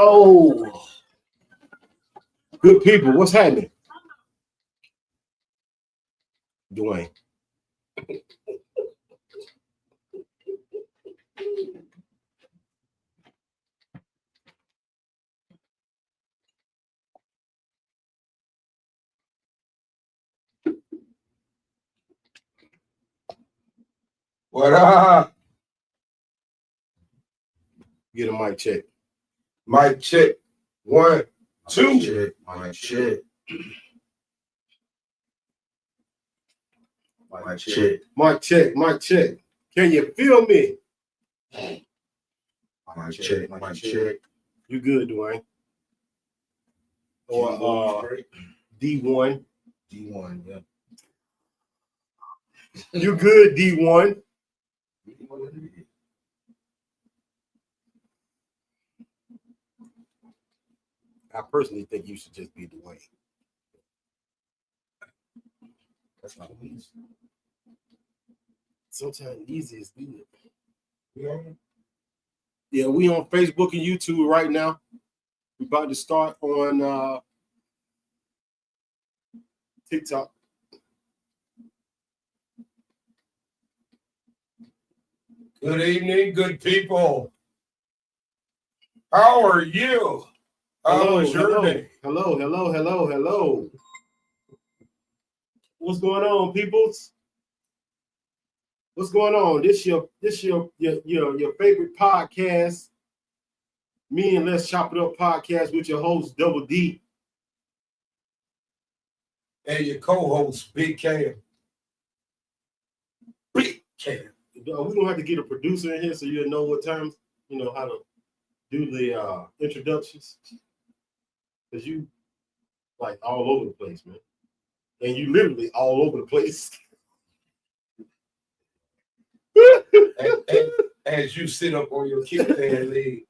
Yo, good people, what's happening? Dwayne. What up? Get a mic check. Mic check. 1, 2. Mic check. Mic check. Mic check. Mic check. Can you feel me? Mic check. Mic check. You good, Dwayne? Or D1. D1, yeah. You good, D1? I personally think you should just be Dwayne. That's not easy. Sometimes easy is good. Yeah. Yeah, we on Facebook and YouTube right now. We're about to start on TikTok. Good evening, good people. How are you? How was your day? Hello. What's going on, peoples? What's going on? This your favorite podcast. Me and Let's Chop It Up podcast with your host Double D. And your co-host, Big Cam. Big Cam. We're gonna have to get a producer in here so you'll know what times, how to do the introductions. Because you like all over the place, man. And you literally all over the place. As you sit up on your kickstand leg.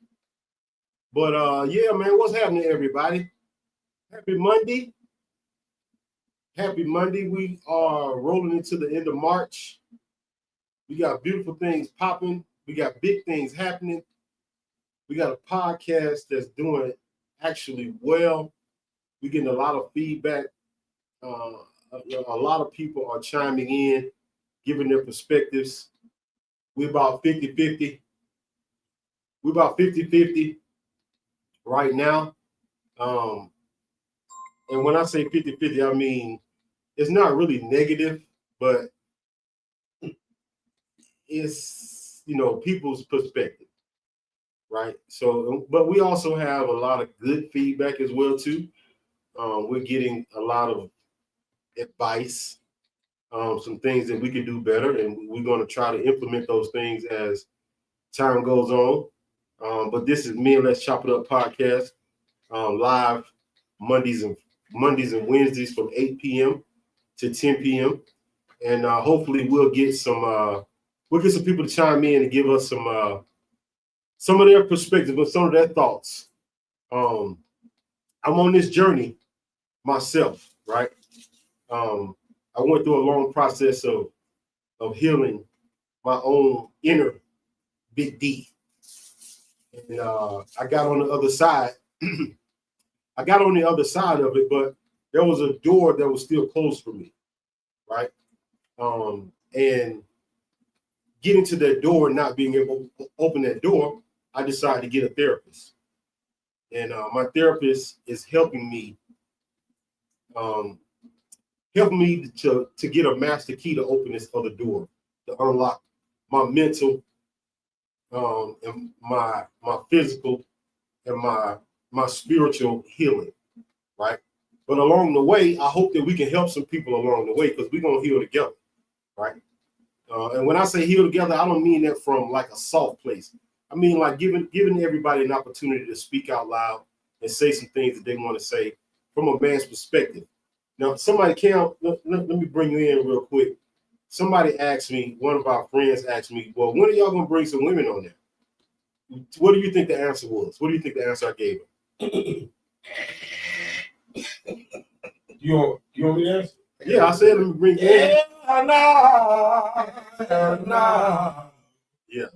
But yeah, man, what's happening, everybody? Happy Monday. Happy Monday. We are rolling into the end of March. We got beautiful things popping. We got big things happening. We got a podcast that's doing actually well. We're getting a lot of feedback. A lot of people are chiming in, giving their perspectives. We're about 50-50. We're about 50-50 right now. And when I say 50-50, I mean, it's not really negative, but it's, people's perspective, right? So, but we also have a lot of good feedback as well, too. We're getting a lot of advice, some things that we can do better, and we're going to try to implement those things as time goes on. But this is me and Let's Chop It Up podcast, live Mondays and Wednesdays from 8 p.m. to 10 p.m. And hopefully we'll get some people to chime in and give us some of their perspective and some of their thoughts. I'm on this journey myself, right? I went through a long process of healing my own inner Big D. And I got on the other side. I got on the other side of it, but there was a door that was still closed for me, right? And getting to that door and not being able to open that door, I decided to get a therapist. And my therapist is helping me to get a master key to open this other door, to unlock my mental, and my physical, and my spiritual healing, right? But along the way, I hope that we can help some people along the way, because we're gonna heal together, right? And when I say heal together, I don't mean that from like a soft place. I mean like giving everybody an opportunity to speak out loud and say some things that they want to say from a man's perspective. Now, let me bring you in real quick. Somebody asked me, one of our friends asked me, well, when are y'all gonna bring some women on there? What do you think the answer was? What do you think the answer I gave her? You want me to answer? Yeah, I said let me bring you in. Nah. Yeah.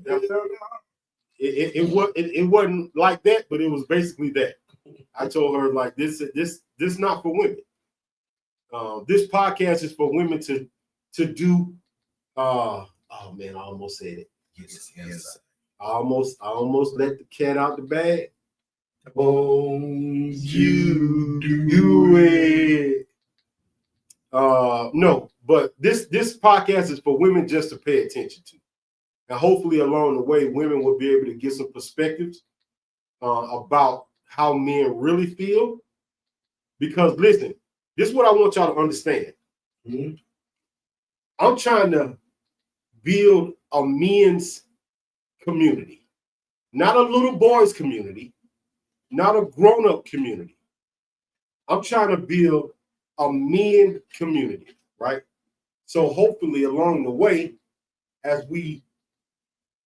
it wasn't like that, but it was basically that. I told her like this not for women. This podcast is for women to do. Oh man, I almost said it. Yes. I almost let the cat out the bag. Oh, You do it. No, but this podcast is for women just to pay attention to. And hopefully along the way, women will be able to get some perspectives about how men really feel. Because listen, this is what I want y'all to understand. mm-hmm. I'm trying to build a men's community, not a little boys community, not a grown-up community. I'm trying to build a men community, right? So hopefully along the way, as we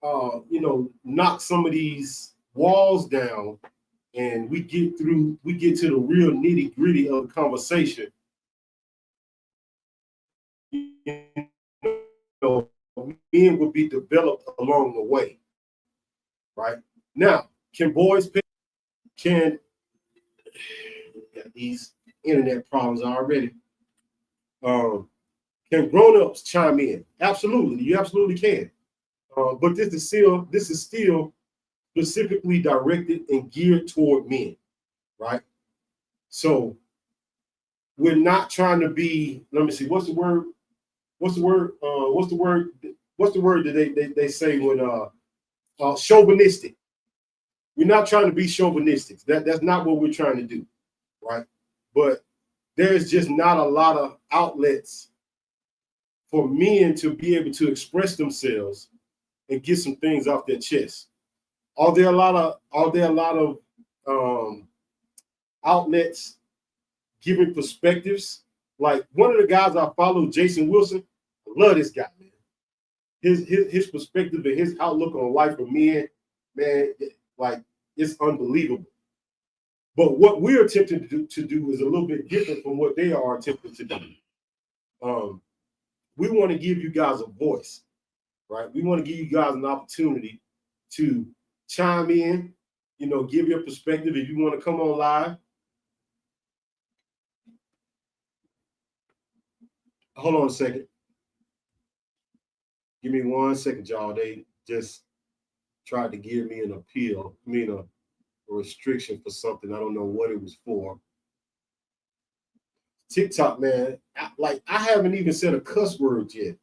knock some of these walls down and we get to the real nitty-gritty of the conversation, men will be developed along the way, right? Now, can boys pay? Can these internet problems already? Can grown-ups chime in? Absolutely, you absolutely can. But this is still specifically directed and geared toward men, right? So we're not trying to be. Let me see. What's the word? What's the word that they say when chauvinistic? We're not trying to be chauvinistic. That's not what we're trying to do, right? But there's just not a lot of outlets for men to be able to express themselves and get some things off their chest. Are there a lot of outlets giving perspectives? Like one of the guys I follow, Jason Wilson, I love this guy, man. His perspective and his outlook on life for men, man, like it's unbelievable. But what we're attempting to do is a little bit different from what they are attempting to do. We want to give you guys a voice, right? We want to give you guys an opportunity to chime in, give your perspective if you want to come on live. Hold on a second. Give me 1 second, y'all. They just tried to give me an appeal, a restriction for something. I don't know what it was for. TikTok, man, I haven't even said a cuss word yet.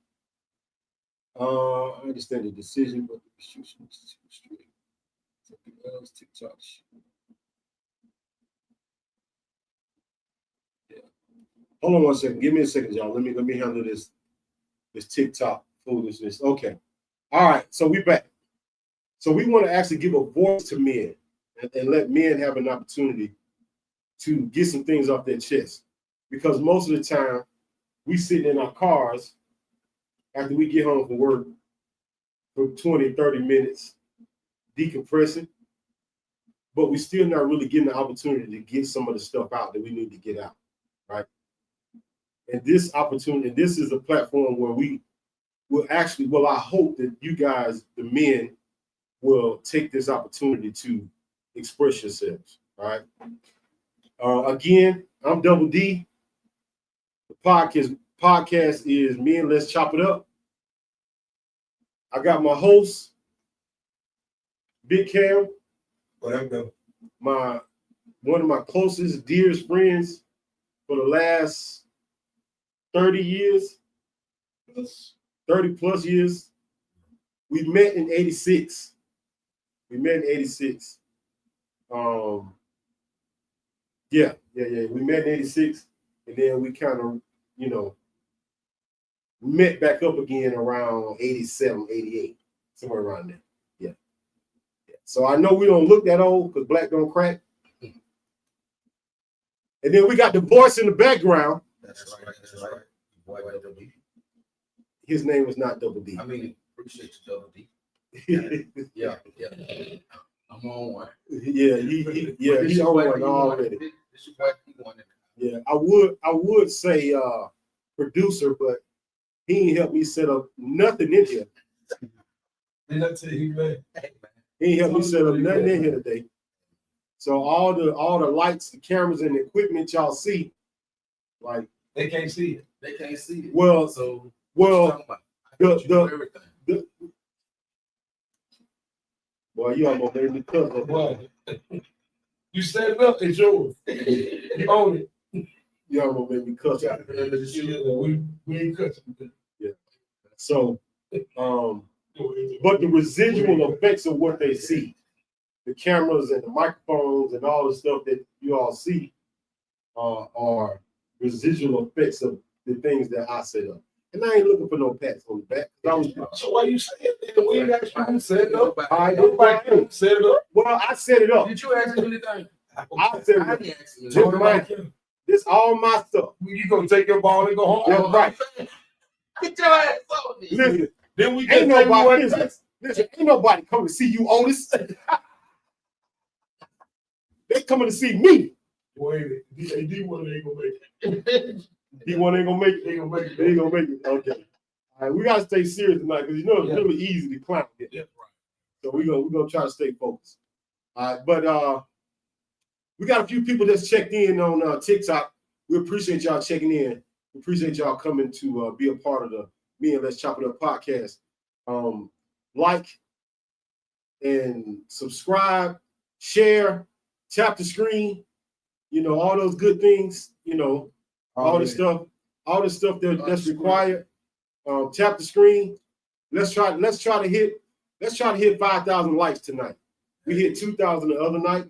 I understand the decision, but the restriction is too strict. Something else, TikTok. Yeah. Hold on 1 second. Give me a second, y'all. Let me handle this TikTok foolishness. Okay. All right. So we back. So we want to actually give a voice to men and let men have an opportunity to get some things off their chest. Because most of the time, we sit in our cars after we get home from work for 20, 30 minutes, decompressing, but we're still not really getting the opportunity to get some of the stuff out that we need to get out, right? And this opportunity, this is a platform where we will actually, I hope that you guys, the men, will take this opportunity to express yourselves, all right? Again, I'm Double D. The podcast is Men Let's Chop It Up. I got my host, Big Cam. Whatever. One of my closest, dearest friends for the last 30 years, 30 plus years. We met in 86. We met in 86. Yeah. We met in 86. And then we kind of, met back up again around 87, 88, somewhere around there. Yeah. So I know we don't look that old because black don't crack. And then we got the voice in the background. That's right. Boy, Double D. His name was not Double D. I mean, appreciate you, Double D. Yeah. I'm on one. Yeah, he's on one already. This is what he wanted. Yeah, I would say producer, but he ain't helped me set up nothing in here. Did I tell you, man? Hey, man. He ain't helped me set up nothing in here today. So all the lights, the cameras, and the equipment y'all see, like They can't see it. They can't see it. Well, So well, everything. boy, you almost made me cut that. What? You set it up, it's yours. You own it. You almost made me cut that. We ain't cutting. So, but the residual effects of what they see, the cameras and the microphones and all the stuff that you all see, are residual effects of the things that I set up. And I ain't looking for no pats on the back. So why you saying that? We ain't actually who set it up. Nobody set it up. Well, I set it up. Did you ask me anything? I set it up. This mine. This all my stuff. You gonna take your ball and go home? Yeah, right. Get your ass on me. Listen, Then we ain't nobody. Listen, ain't nobody coming to see you, Otis. They coming to see me. Wait, D1 ain't gonna make it. D1 ain't gonna make it. They gonna make it. They ain't gonna make it. Okay. All right, we gotta stay serious tonight because you know it's really easy to clown it. Yeah, right. So we're gonna try to stay focused. All right, but we got a few people that's checked in on TikTok. We appreciate y'all checking in. We appreciate y'all coming to be a part of the Me and Let's Chop It Up podcast. Like and subscribe, share, tap the screen. You know, all those good things. You know, all the stuff that's required. Tap the screen. Let's try to hit 5,000 likes tonight. We hit 2,000 the other night.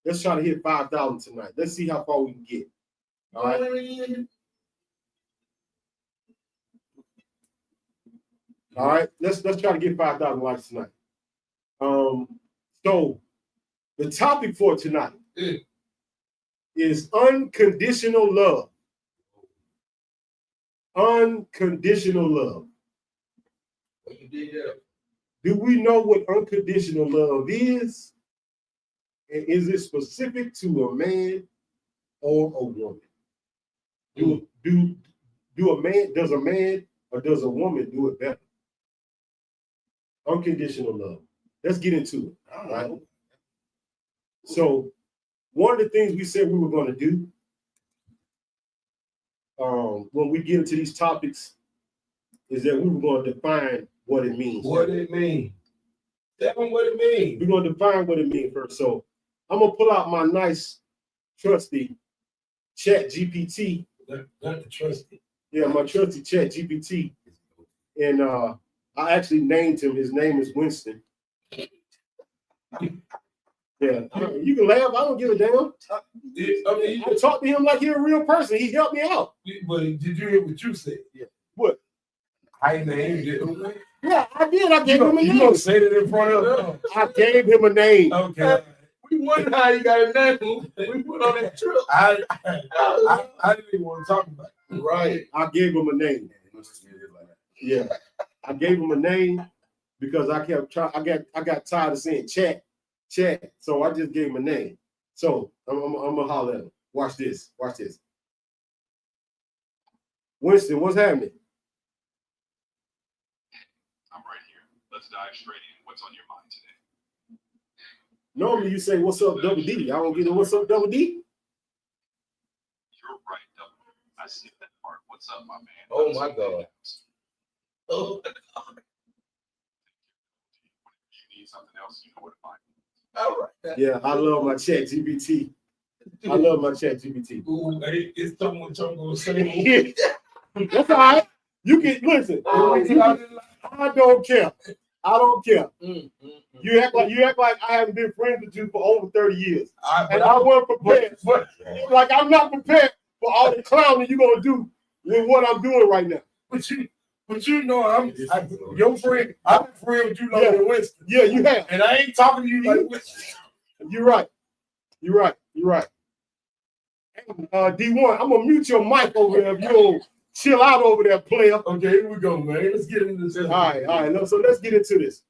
Let's try to hit 5,000 tonight. Let's see how far we can get. All right. All right. Let's try to get 5,000 likes tonight. So the topic for tonight is unconditional love. Unconditional love. Do we know what unconditional love is? And is it specific to a man or a woman? Does a man or does a woman do it better? Unconditional love. Let's get into it. All right. So one of the things we said we were going to do when we get into these topics is that we were going to define what it means. What it mean? Tell them what it mean. We're going to define what it means first. So I'm going to pull out my nice, trusty Chat GPT. Not the trusty. Yeah, my trusty Chat GPT. And I actually named him. His name is Winston. Yeah, you can laugh. I don't give a damn. I talked to him like he's a real person. He helped me out. But did you hear what you said? Yeah. What? I named it. Yeah, I did. I gave him a name. You gonna say that in front of him? I gave him a name. Okay. We wondered how you got a name. We put on that trip. I didn't even want to talk about it. Right. I gave him a name. Yeah, I gave him a name because I kept trying. I got tired of saying chat. So I just gave him a name. So I'm gonna holler at him. Watch this. Winston, what's happening? I'm right here. Let's dive straight in. What's on your mind today? Normally you say, "What's up, Double D?" I don't get it. What's up, Double D? You're right, Double. I see that part. What's up, my man? Oh my God. Oh my God. If you need something else, you know where to find me. All right. Yeah, I love my Chat GPT. I love my Chat GPT. Ooh, hey, it's someone I'm gonna say. That's all right. You can listen. I don't care. I don't care. You act like I haven't been friends with you for over 30 years. And I wasn't prepared. Like I'm not prepared for all the clowning you're gonna do with what I'm doing right now. But you know I'm your friend. I'm a friend with you like Winston. Yeah, you have. And I ain't talking to you like Winston. You're right. D1, I'm gonna mute your mic over there if you don't chill out over there, player. Okay, here we go, man. Let's get into this. All right. So let's get into this.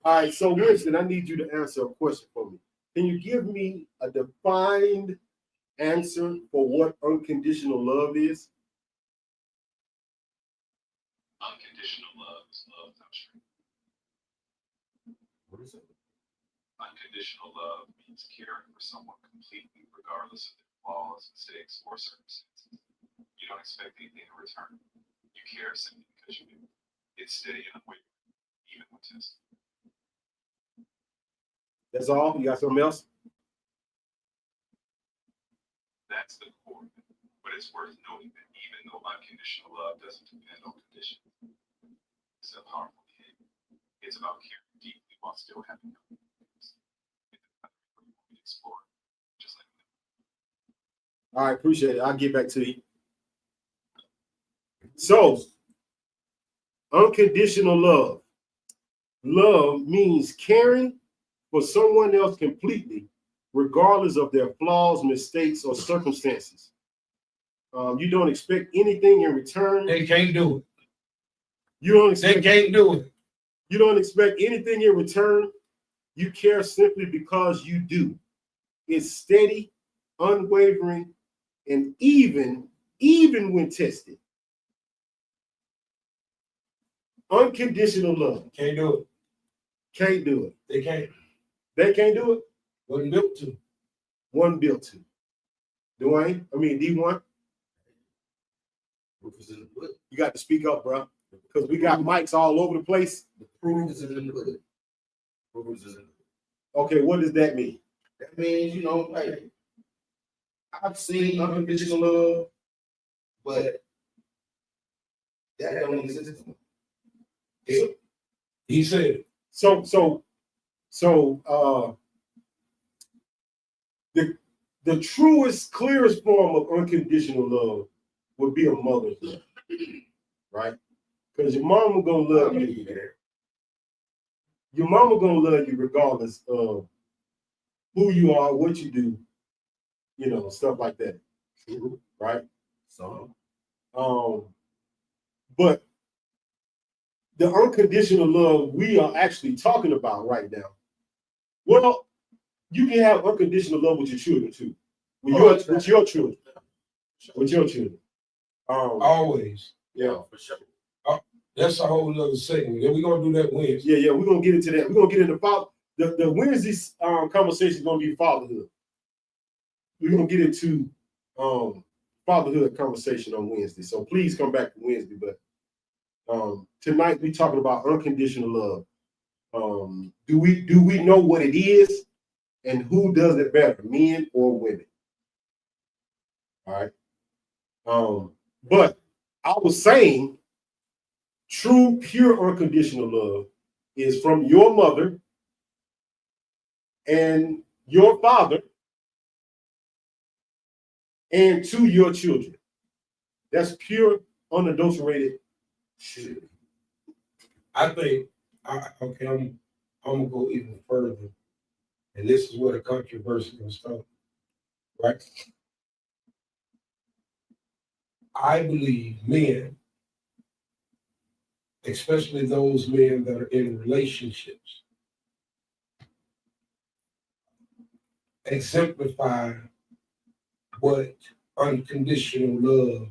All right. So Winston, I need you to answer a question for me. Can you give me a defined answer for what unconditional love is? Unconditional love is love without strings. Unconditional love means caring for someone completely, regardless of their flaws, mistakes, or circumstances. You don't expect anything in return. You care simply because you do. It's steady and unwavering, even when tested. That's all. You got something else? That's the core of it. But it's worth noting that even though unconditional love doesn't depend on conditions, it's a powerful behavior. It's about caring deeply while still having no feelings. It's explore, just like that. All right, appreciate it. I'll get back to you. So, unconditional love. Love means caring for someone else completely, regardless of their flaws, mistakes, or circumstances. You don't expect anything in return. They can't do it. You don't They expect, can't do it. you don't expect anything in return. You care simply because you do. It's steady, unwavering, and even when tested. Unconditional love. Can't do it. Can't do it. They can't. They can't do it. Wasn't built to. One built to. D1. Proof is in the pudding. You got to speak up, bro, because we got mics all over the place. The proof is in the pudding. Proof is in the pudding. Okay, what does that mean? That means, like, I've seen unconditional love, but that don't exist. He said, So the truest, clearest form of unconditional love would be a mother's love, right? Because your mama gonna love you. Your mama gonna love you regardless of who you are, what you do, stuff like that, right? So, But the unconditional love we are actually talking about right now, well, you can have unconditional love with your children too, with your children. always. Yeah, for sure. That's a whole nother segment. Then we're going to do that Wednesday. yeah, we're gonna get into that. We're gonna get into the Wednesday conversation is gonna be fatherhood. We're gonna get into fatherhood conversation on Wednesday. So please come back to Wednesday. But tonight we're talking about unconditional love. Do we know what it is, and who does it better, men or women? All right. But I was saying, true, pure, unconditional love is from your mother and your father and to your children. That's pure, unadulterated shit. I think, okay, I'm going to go even further. And this is where the controversy will start, right? I believe men, especially those men that are in relationships, exemplify what unconditional love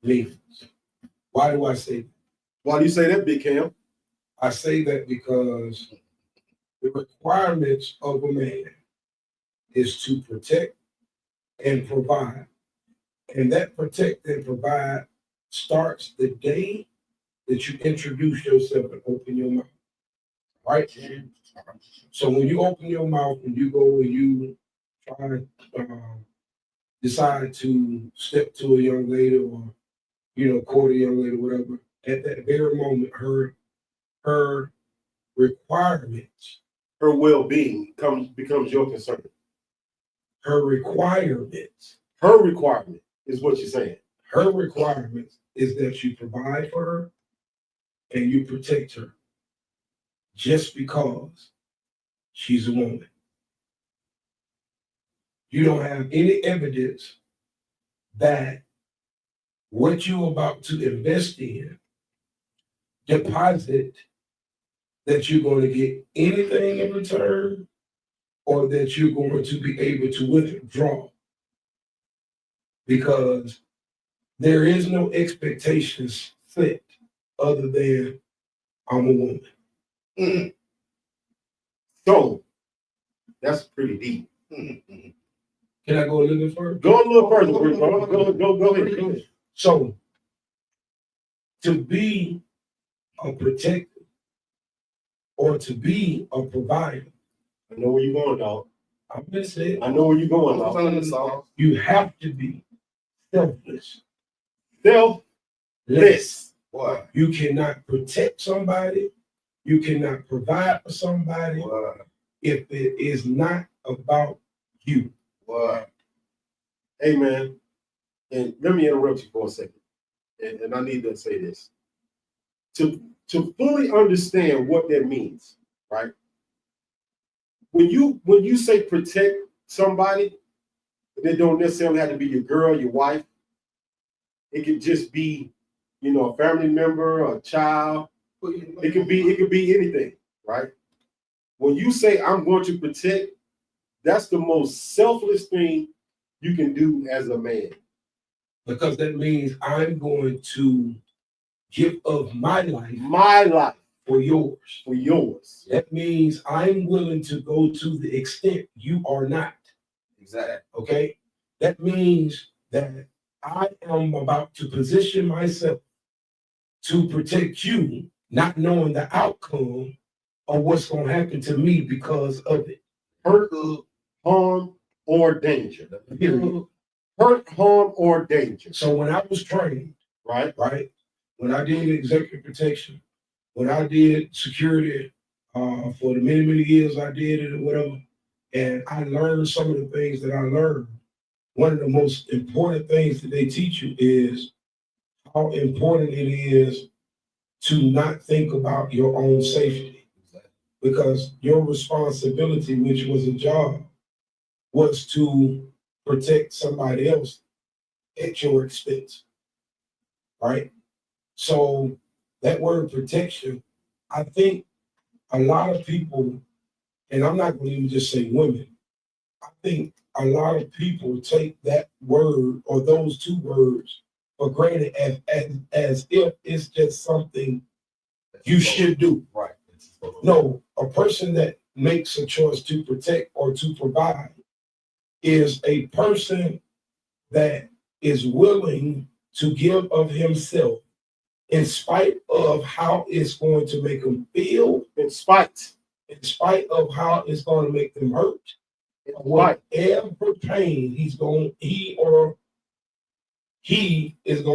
means. Why do I say that? Why do you say that, Big Cam? I say that because the requirements of a man is to protect and provide. And that protect and provide starts the day that you introduce yourself and open your mouth. Right? So when you open your mouth and you go and you try to decide to step to a young lady or, court a young lady, whatever, at that very moment, her requirements, Her well-being becomes your concern. her requirements Is what you're saying. Her requirements is that you provide for her and you protect her just because she's a woman. You don't have any evidence that what you're about to invest in, deposit, that you're going to get anything in return or that you're going to be able to withdraw. Because there is no expectations set other than I'm a woman. So that's pretty deep. Can I go a little bit further? Go a little further, bro. Go ahead. So, to be a protector or to be a provider, I know where you're going, dog. I'm gonna say I know where you're going, I'm dog. telling you, Saul. you have to be selfless. Selfless. Boy, You cannot protect somebody. You cannot provide for somebody boy, if it is not about you. boy. Hey, man. And let me interrupt you for a second. And I need to say this. To fully understand what that means, right? When you say protect somebody, they don't necessarily have to be your girl, your wife. It could just be, a family member, a child. It could be anything, right? When you say I'm going to protect, that's the most selfless thing you can do as a man. Because that means I'm going to give of my life for yours. For yours. That means I'm willing to go to the extent you are not. Exactly. Okay? That means that I am about to position myself to protect you, not knowing the outcome of what's going to happen to me because of it. Hurt, harm, or danger. Period. Hurt, harm, or danger. So when I was trained, Right? when I did executive protection, when I did security for the many, many years I did it or whatever, and I learned some of the things that I learned, one of the most important things that they teach you is how important it is to not think about your own safety. Because your responsibility, which was a job, was to protect somebody else at your expense, right? So that word protection, I think a lot of people, and I'm not going to even just say women, I think a lot of people take that word or those two words for granted as if it's just something you should do. Right. No, a person that makes a choice to protect or to provide is a person that is willing to give of himself in spite of how it's going to make them feel, in spite of how it's going to make them hurt, whatever pain he is going to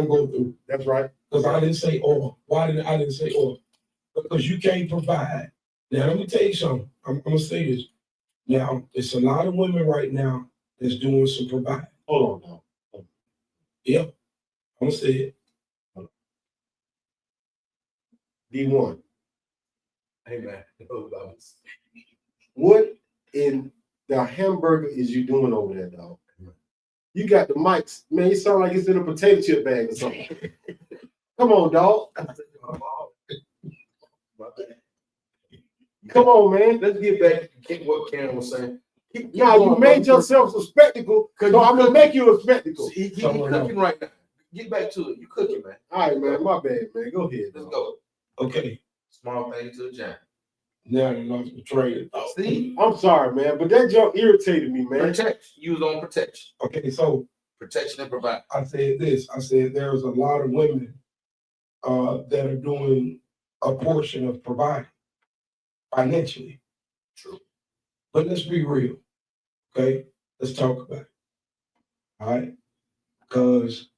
go through. That's right. Because I didn't say or. Why did I didn't say or? Because you can't provide. Now let me tell you something. I'm gonna say this. Now it's a lot of women right now that's doing some providing. Hold on now. Yep. I'm gonna say it. D1. Hey, man. What in the hamburger is you doing over there, dog? You got the mics. Man, you sound like it's in a potato chip bag or something. Come on, dog. Come on, man. Let's get back to what Karen was saying. Now, you made yourself a spectacle, so I'm going to make you a spectacle. He cooking right now. Get back to it. You cooking, man. All right, man. My bad, man. Go ahead. Let's go. Okay. Small things to a giant. Now I lost my train of thought. See? I'm sorry, man, but that junk irritated me, man. Protect. Use on protection. Okay, so Protection and provide. I said this. I said there's a lot of women that are doing a portion of providing financially. True. But let's be real. Okay? Let's talk about it. All right? Because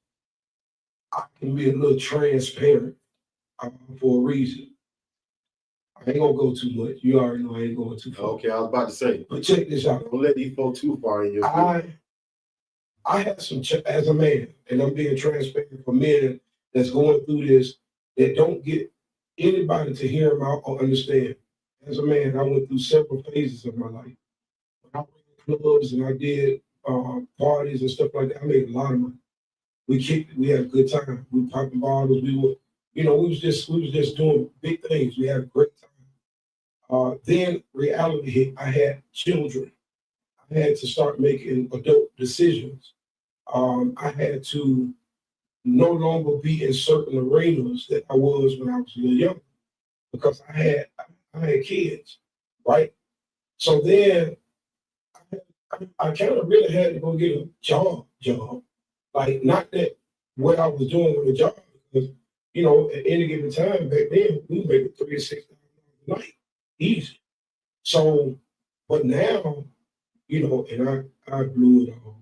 I can be a little transparent for a reason. I ain't gonna go too much. You already know I ain't going too far. Okay, I was about to say. But check this out. Don't let these go too far in your I had some, as a man, and I'm being transparent for men that's going through this, that don't get anybody to hear them out or understand. As a man, I went through several phases of my life. When I went to clubs and I did parties and stuff like that, I made a lot of money. We kicked it. We had a good time. We popped bottles. We were, we was just doing big things. We had a great time. Then reality hit. I had children. I had to start making adult decisions. I had to no longer be in certain arenas that I was when I was a little young, because I had kids, right? So then I kind of really had to go get a job. Like, not that what I was doing with a job, because, you know, at any given time back then, we make $3 to $6 a night, easy. So, but now, you know, and I blew it all.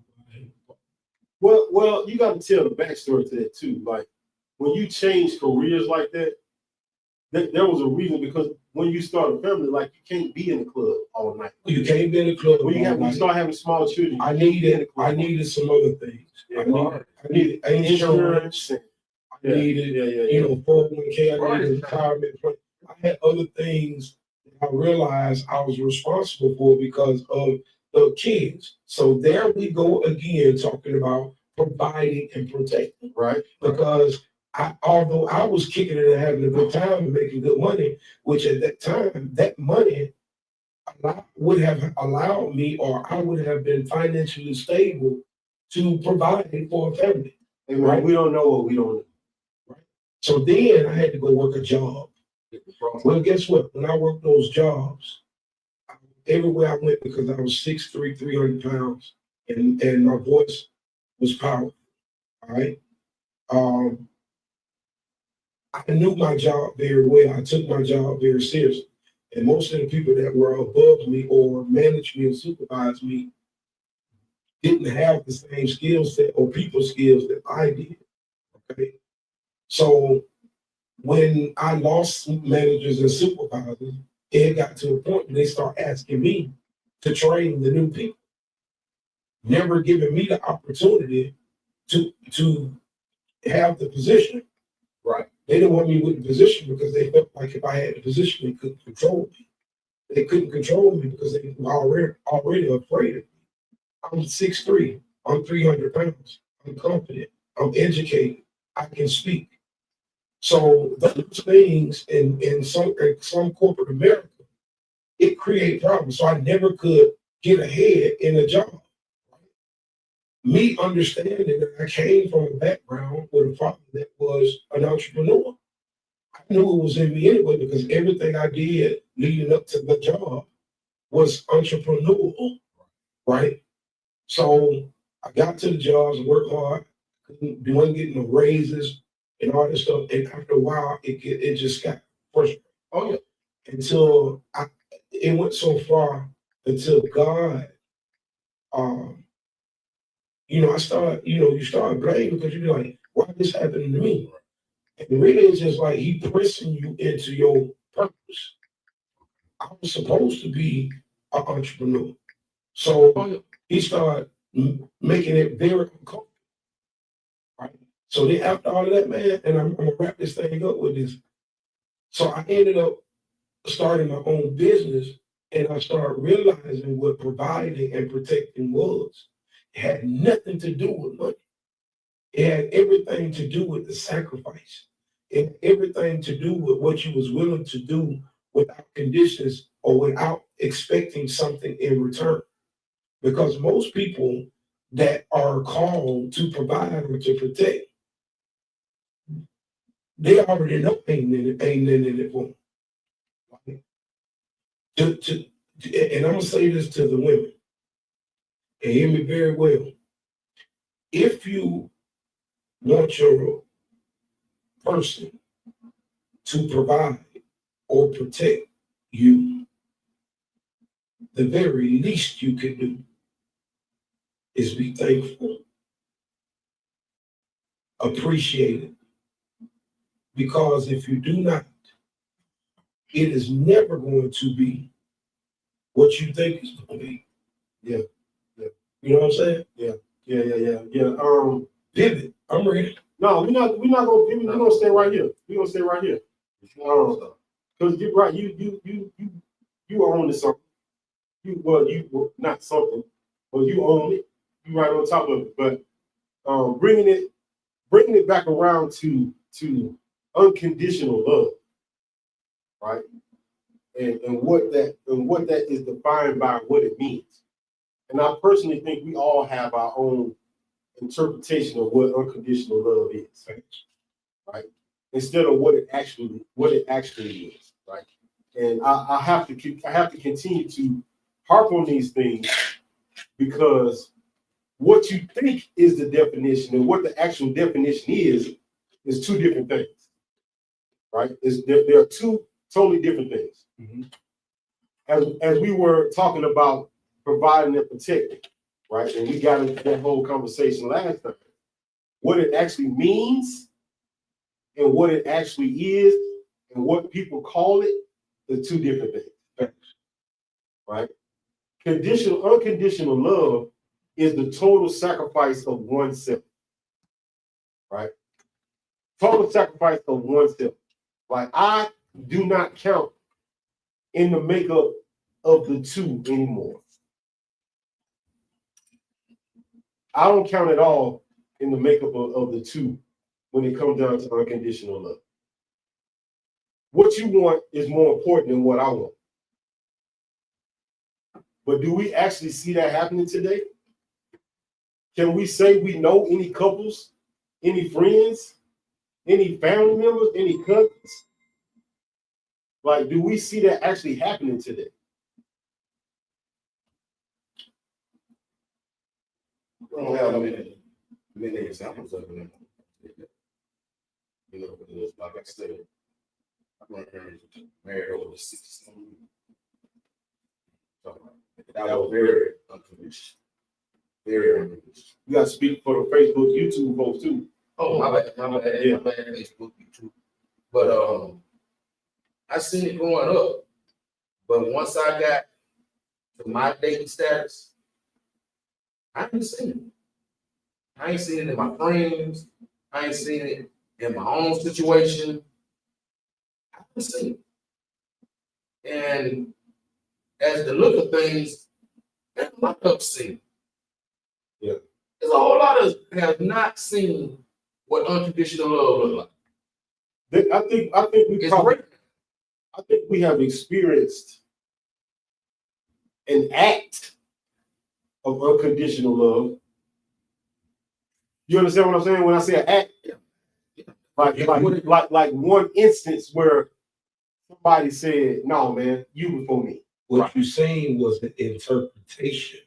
Well, you got to tell the backstory to that too. Like when you change careers like that, there was a reason, because when you start a family, like you can't be in the club all night. You can't be in the club. When you start having small children, I needed some other things. Yeah, I needed insurance. I needed, you know, 401k. I needed retirement plan. I had other things that I realized I was responsible for because of the kids. So there we go again, talking about providing and protecting, right? Because although I was kicking it and having a good time and making good money, which at that time, that money would have allowed me, or I would have been financially stable to provide for a family. Hey, right? We don't know what we don't know. Right. So then I had to go work a job. Well, guess what? When I worked those jobs, everywhere I went, because I was 6'3", 300 pounds, and my voice was powerful. All right. I knew my job very well. I took my job very seriously. And most of the people that were above me or managed me or supervised me didn't have the same skill set or people skills that I did. Okay. So when I lost managers and supervisors, it got to a point where they start asking me to train the new people, never giving me the opportunity to have the position. Right. They didn't want me with the position because they felt like if I had the position, they couldn't control me. They couldn't control me because they were already afraid of me. I'm 6'3". I'm 300 pounds. I'm confident. I'm educated. I can speak. So those things in some corporate America, it created problems. So I never could get ahead in a job. Me understanding that I came from a background with a father that was an entrepreneur. I knew it was in me anyway because everything I did leading up to the job was entrepreneurial, right? So I got to the jobs, worked hard, wasn't getting no raises and all this stuff. And after a while, it just got frustrating. Oh yeah. Until it went so far until God, you know, you start blaming because you're like, why this happening to me? And really, it's just like He pressing you into your purpose. I was supposed to be an entrepreneur. So He started making it very uncomfortable. Right? So then after all of that, man, and I'm gonna wrap this thing up with this. So I ended up starting my own business, and I started realizing what providing and protecting was. It had nothing to do with money. It had everything to do with the sacrifice. It had everything to do with what you was willing to do without conditions or without expecting something in return. Because most people that are called to provide or to protect, they already know ain't in it for them. And I'm gonna say this to the women, and hear me very well. If you want your person to provide or protect you, the very least you can do is be thankful, appreciate it. Because if you do not, it is never going to be what you think it's going to be. Yeah. You know what I'm saying? Yeah. Pivot. I'm ready. No, we're not gonna pivot. We're gonna stay right here. We're gonna stay right here. Because you're right. You own this something. You not something, but you own it. You right on top of it. But bringing it back around to unconditional love, right? And what that is defined by what it means. And I personally think we all have our own interpretation of what unconditional love is, right? Instead of what it actually is, right? And I have to continue to harp on these things because what you think is the definition and what the actual definition is two different things, right? There are two totally different things. Mhm. As we were talking about providing and protecting, right? And we got into that whole conversation last time. What it actually means and what it actually is and what people call it are two different things, right? Unconditional love is the total sacrifice of oneself, right? Total sacrifice of oneself. Like I do not count in the makeup of the two anymore. I don't count at all in the makeup of the two when it comes down to unconditional love. What you want is more important than what I want. But do we actually see that happening today? Can we say we know any couples, any friends, any family members, any cousins? Like, do we see that actually happening today? We don't have many examples of it. You know, because like I said, my grandparents married over 60. So that was very unconditional. Very unconditional. You got to speak for the Facebook, YouTube folks too. Oh, my bad, Facebook, YouTube. But I seen it growing up. But once I got to my dating status, I ain't seen it. I ain't seen it in my friends. I ain't seen it in my own situation. I haven't seen it. And as the look of things, there's a lot of seen. Yeah. There's a whole lot of have not seen what unconditional love look like. I think we have experienced an act of unconditional love. You understand what I'm saying when I say an act? Like one instance where somebody said, "No, man, you before me." What you saying was the interpretation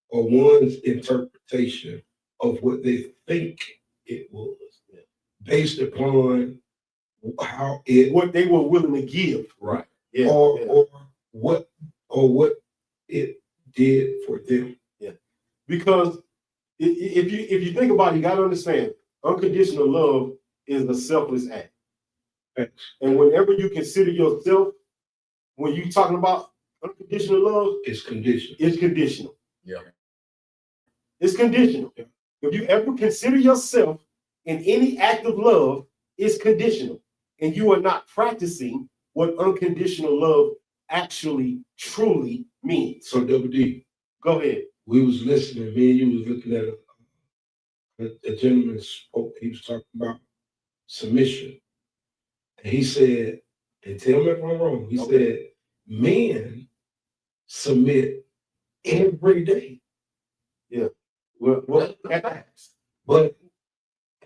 or one's interpretation of what they think it was, based upon what they were willing to give, right? Yeah, or what it did for them. Yeah, because if you think about it, you got to understand, unconditional love is a selfless act. Thanks. And whenever you consider yourself, when you're talking about unconditional love, It's conditional. It's conditional. Yeah. It's conditional. Yeah. If you ever consider yourself in any act of love, it's conditional. And you are not practicing what unconditional love actually truly means. So Double D, go ahead. We was listening, me and you was looking at a gentleman spoke, he was talking about submission. And he said, and tell me if I'm wrong, he said, men submit every day. Yeah. Well, but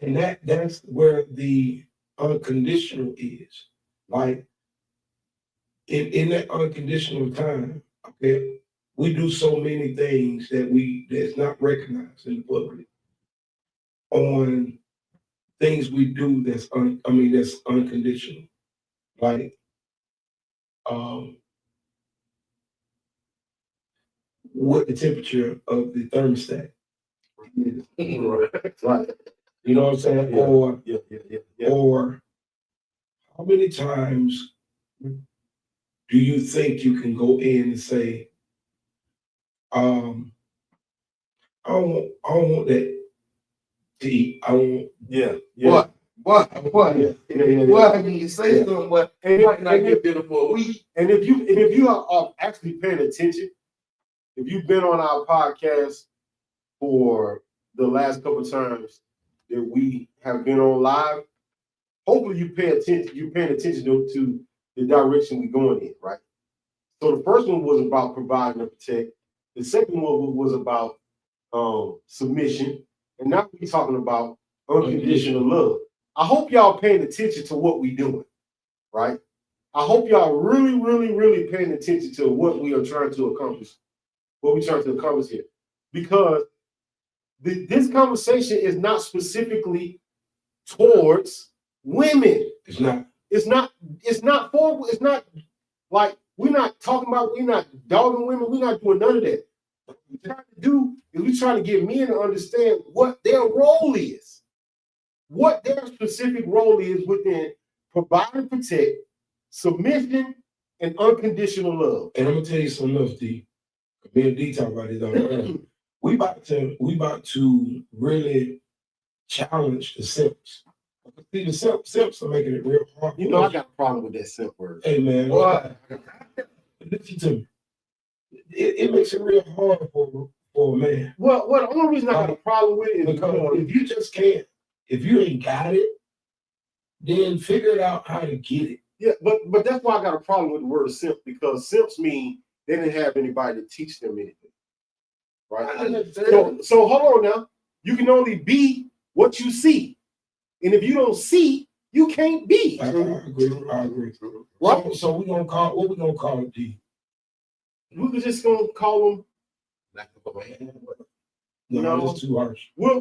and that's where the unconditional is. Like in that unconditional time, okay, we do so many things that's not recognized in the public on things we do that's unconditional. Like what the temperature of the thermostat is. Right. You know what I'm saying? Yeah. Or how many times do you think you can go in and say, I don't want that to eat. I want What? Yeah. Well, I mean, you say something, but it might not get dinner for a week. And if you are actually paying attention, if you've been on our podcast for the last couple of times that we have been on live, hopefully you pay attention. You're paying attention to the direction we're going in, right? So the first one was about providing and protect. The second one was about submission, and now we're talking about unconditional love. I hope y'all paying attention to what we're doing, right? I hope y'all really, really, really paying attention to what we are trying to accomplish. What we're trying to accomplish here. Because this conversation is not specifically towards women. It's not. It's not like we're not dogging women, we're not doing none of that. What we're trying to do is we're trying to get men to understand what their role is, what their specific role is within provide and protect, submission, and unconditional love. And I'm gonna tell you something else, D. Me and D talk about it all the time. We about to really challenge the simps. See, the simps are making it real hard. You know, I got a problem with that simp word. Hey man, listen to me. It makes it real hard for a man. Well, the only reason I got a problem with it is because if you just can't, if you ain't got it, then figure out how to get it. Yeah, but that's why I got a problem with the word simp, because simps mean they didn't have anybody to teach them anything. Right? So hold on now. You can only be what you see. And if you don't see, you can't be. I agree. Right? So what we gonna call it, D? We're just gonna call them No, that's too harsh. We'll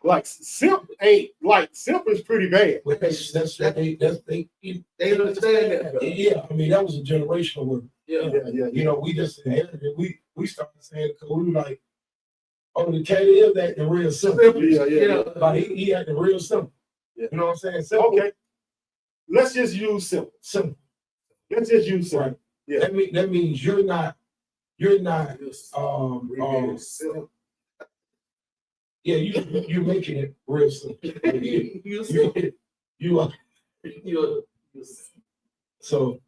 like simp ain't like simp is pretty bad. But they They understand that. yeah, I mean that was a generational word. Yeah. You know, we just inherited it. We started saying it because we were like, oh, the cat is that the real simple. Yeah. Like he had the real simple. Yeah. You know what I'm saying? Simple. Okay. Let's just use simple. Simple. Let's just use simple. Right. Yeah. That means you're not yeah, you're making it real simple. You are so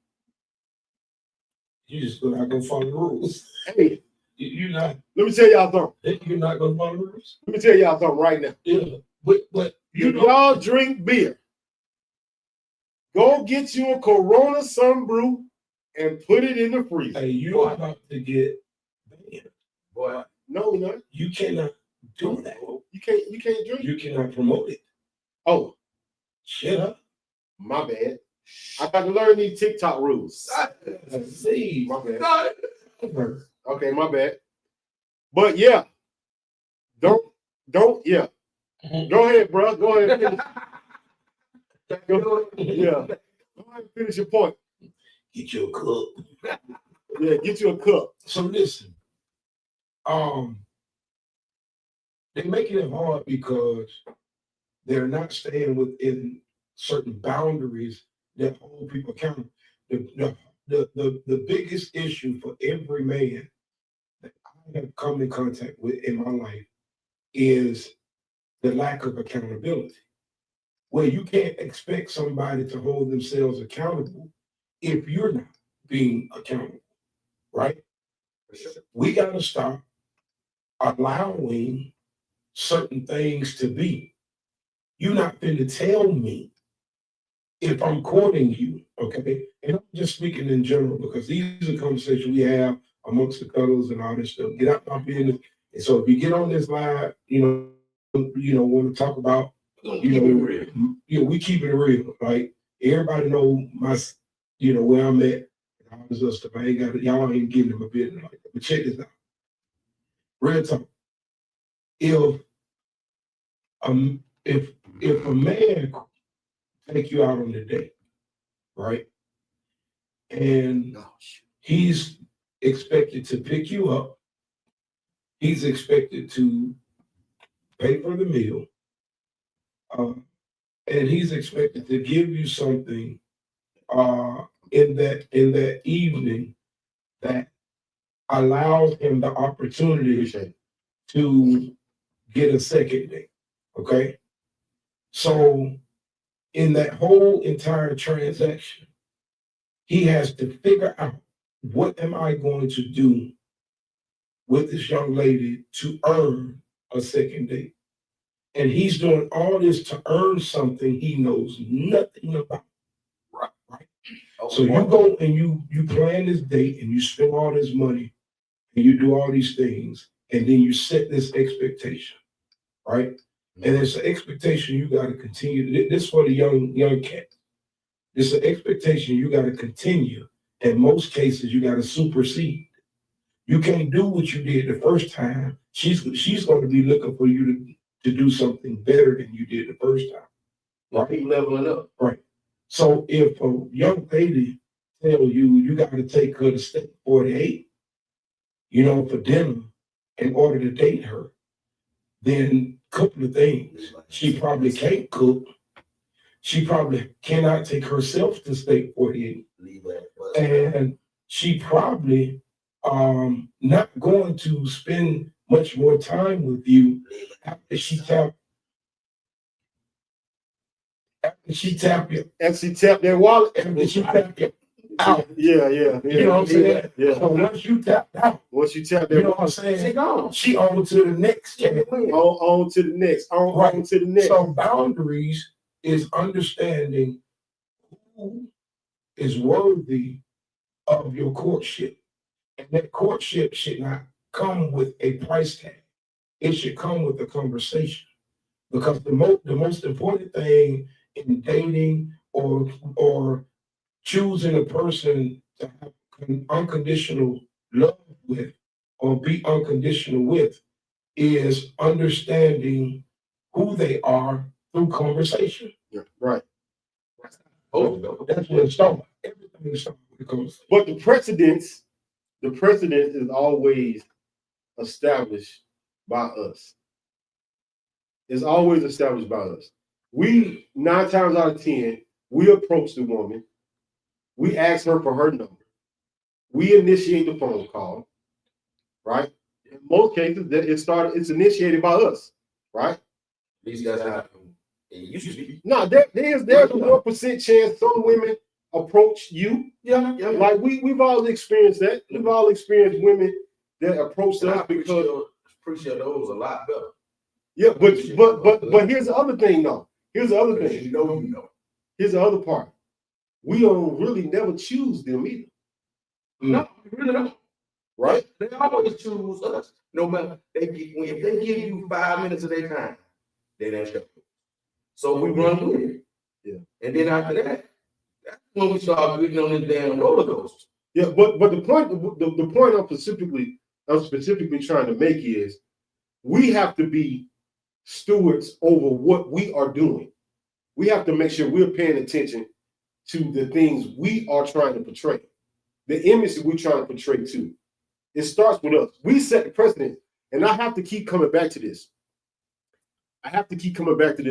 you just not gonna follow the rules. Hey, You're not. let me tell y'all something. You're not gonna follow the rules. Let me tell y'all something right now. Yeah, but If y'all drink beer, go get you a Corona Sun Brew and put it in the freezer. hey, you're about to get banned. Boy. No, no, You cannot do that. you can't drink. You cannot promote it. Oh, Shut up. my bad. I got to learn these TikTok rules. See, My bad. Okay, my bad. But yeah, don't. Yeah, go ahead, bro. Go ahead. Yeah, go ahead and finish your point. Get your cup. Yeah, get you a cup. So listen, they're making it hard because they're not staying within certain boundaries that hold people accountable. The biggest issue for every man that I have come in contact with in my life is the lack of accountability. Where you can't expect somebody to hold themselves accountable if you're not being accountable, right? We got to stop allowing certain things to be. You're not going to tell me if I'm courting you, okay? And I'm just speaking in general because these are conversations we have amongst the cuddles and all this stuff. Get out my business. And so if you get on this live, want to talk about, we keep it real. Like everybody know where I'm at and all this other stuff. I ain't got it. Y'all ain't getting in my business like that. But check this out. Real talk. If a man take you out on a date, right? And he's expected to pick you up. He's expected to pay for the meal. And he's expected to give you something in that evening that allows him the opportunity to get a second date. Okay? So in that whole entire transaction, he has to figure out, what am I going to do with this young lady to earn a second date? And he's doing all this to earn something he knows nothing about. Right. So you go and you plan this date and you spend all this money and you do all these things, and then you set this expectation, right? And it's an expectation you got to continue. This for the young cat. It's an expectation you got to continue. In most cases, you got to supersede. You can't do what you did the first time. She's going to be looking for you to do something better than you did the first time. Right. Keep leveling up. Right. So if a young lady tell you got to take her to State 48, for dinner in order to date her, then a couple of things. She probably can't cook. She probably cannot take herself to State 48. And she probably not going to spend much more time with you after she tapped you. After she tapped that wallet. After she tapped you out. Yeah. You know what I'm saying? Yeah. So once you tapped out, that you know what I'm saying? She gone. She on to the next. On to the next. On to the next. So boundaries is understanding who is worthy of your courtship. And that courtship should not come with a price tag. It should come with a conversation. Because the most important thing in dating or choosing a person to have unconditional love with or be unconditional with is understanding who they are through conversation. Yeah, right. That's where it starts. Everything starts with a conversation. But the precedent is always established by us. It's always established by us. We 9 times out of 10, we approach the woman. We ask her for her number. We initiate the phone call, right? In most cases, it's initiated by us, right? These guys have it used to be. No, there's a 1% chance some women approach you. Yeah. Like we've all experienced that. We've all experienced women that approach us because appreciate those a lot better. Yeah, but here's the other thing though. Here's the other thing. You know. Here's the other part. We don't really never choose them either. No, we really don't. Right? They always choose us. No matter if they give you 5 minutes of their time, they don't show. So we run with it. Yeah. And then after that, that's when we start getting on this damn roller coaster. Yeah, but the point I'm specifically trying to make is we have to be stewards over what we are doing. We have to make sure we're paying attention to the things we are trying to portray, the image that we're trying to portray too. It starts with us. We set the precedent, and I have to keep coming back to this.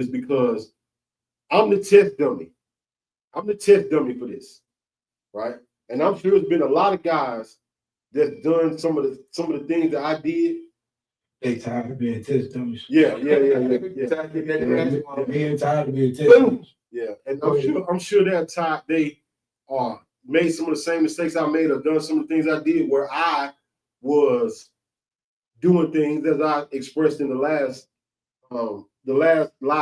Because I'm the test dummy. I'm the test dummy for this, right? And I'm sure there's been a lot of guys that's done some of the things that I did. They tired of being test dummies. Yeah. They tired of being test dummies. Yeah, and I'm sure they're tired. They made some of the same mistakes I made, or done some of the things I did, where I was doing things as I expressed in the last live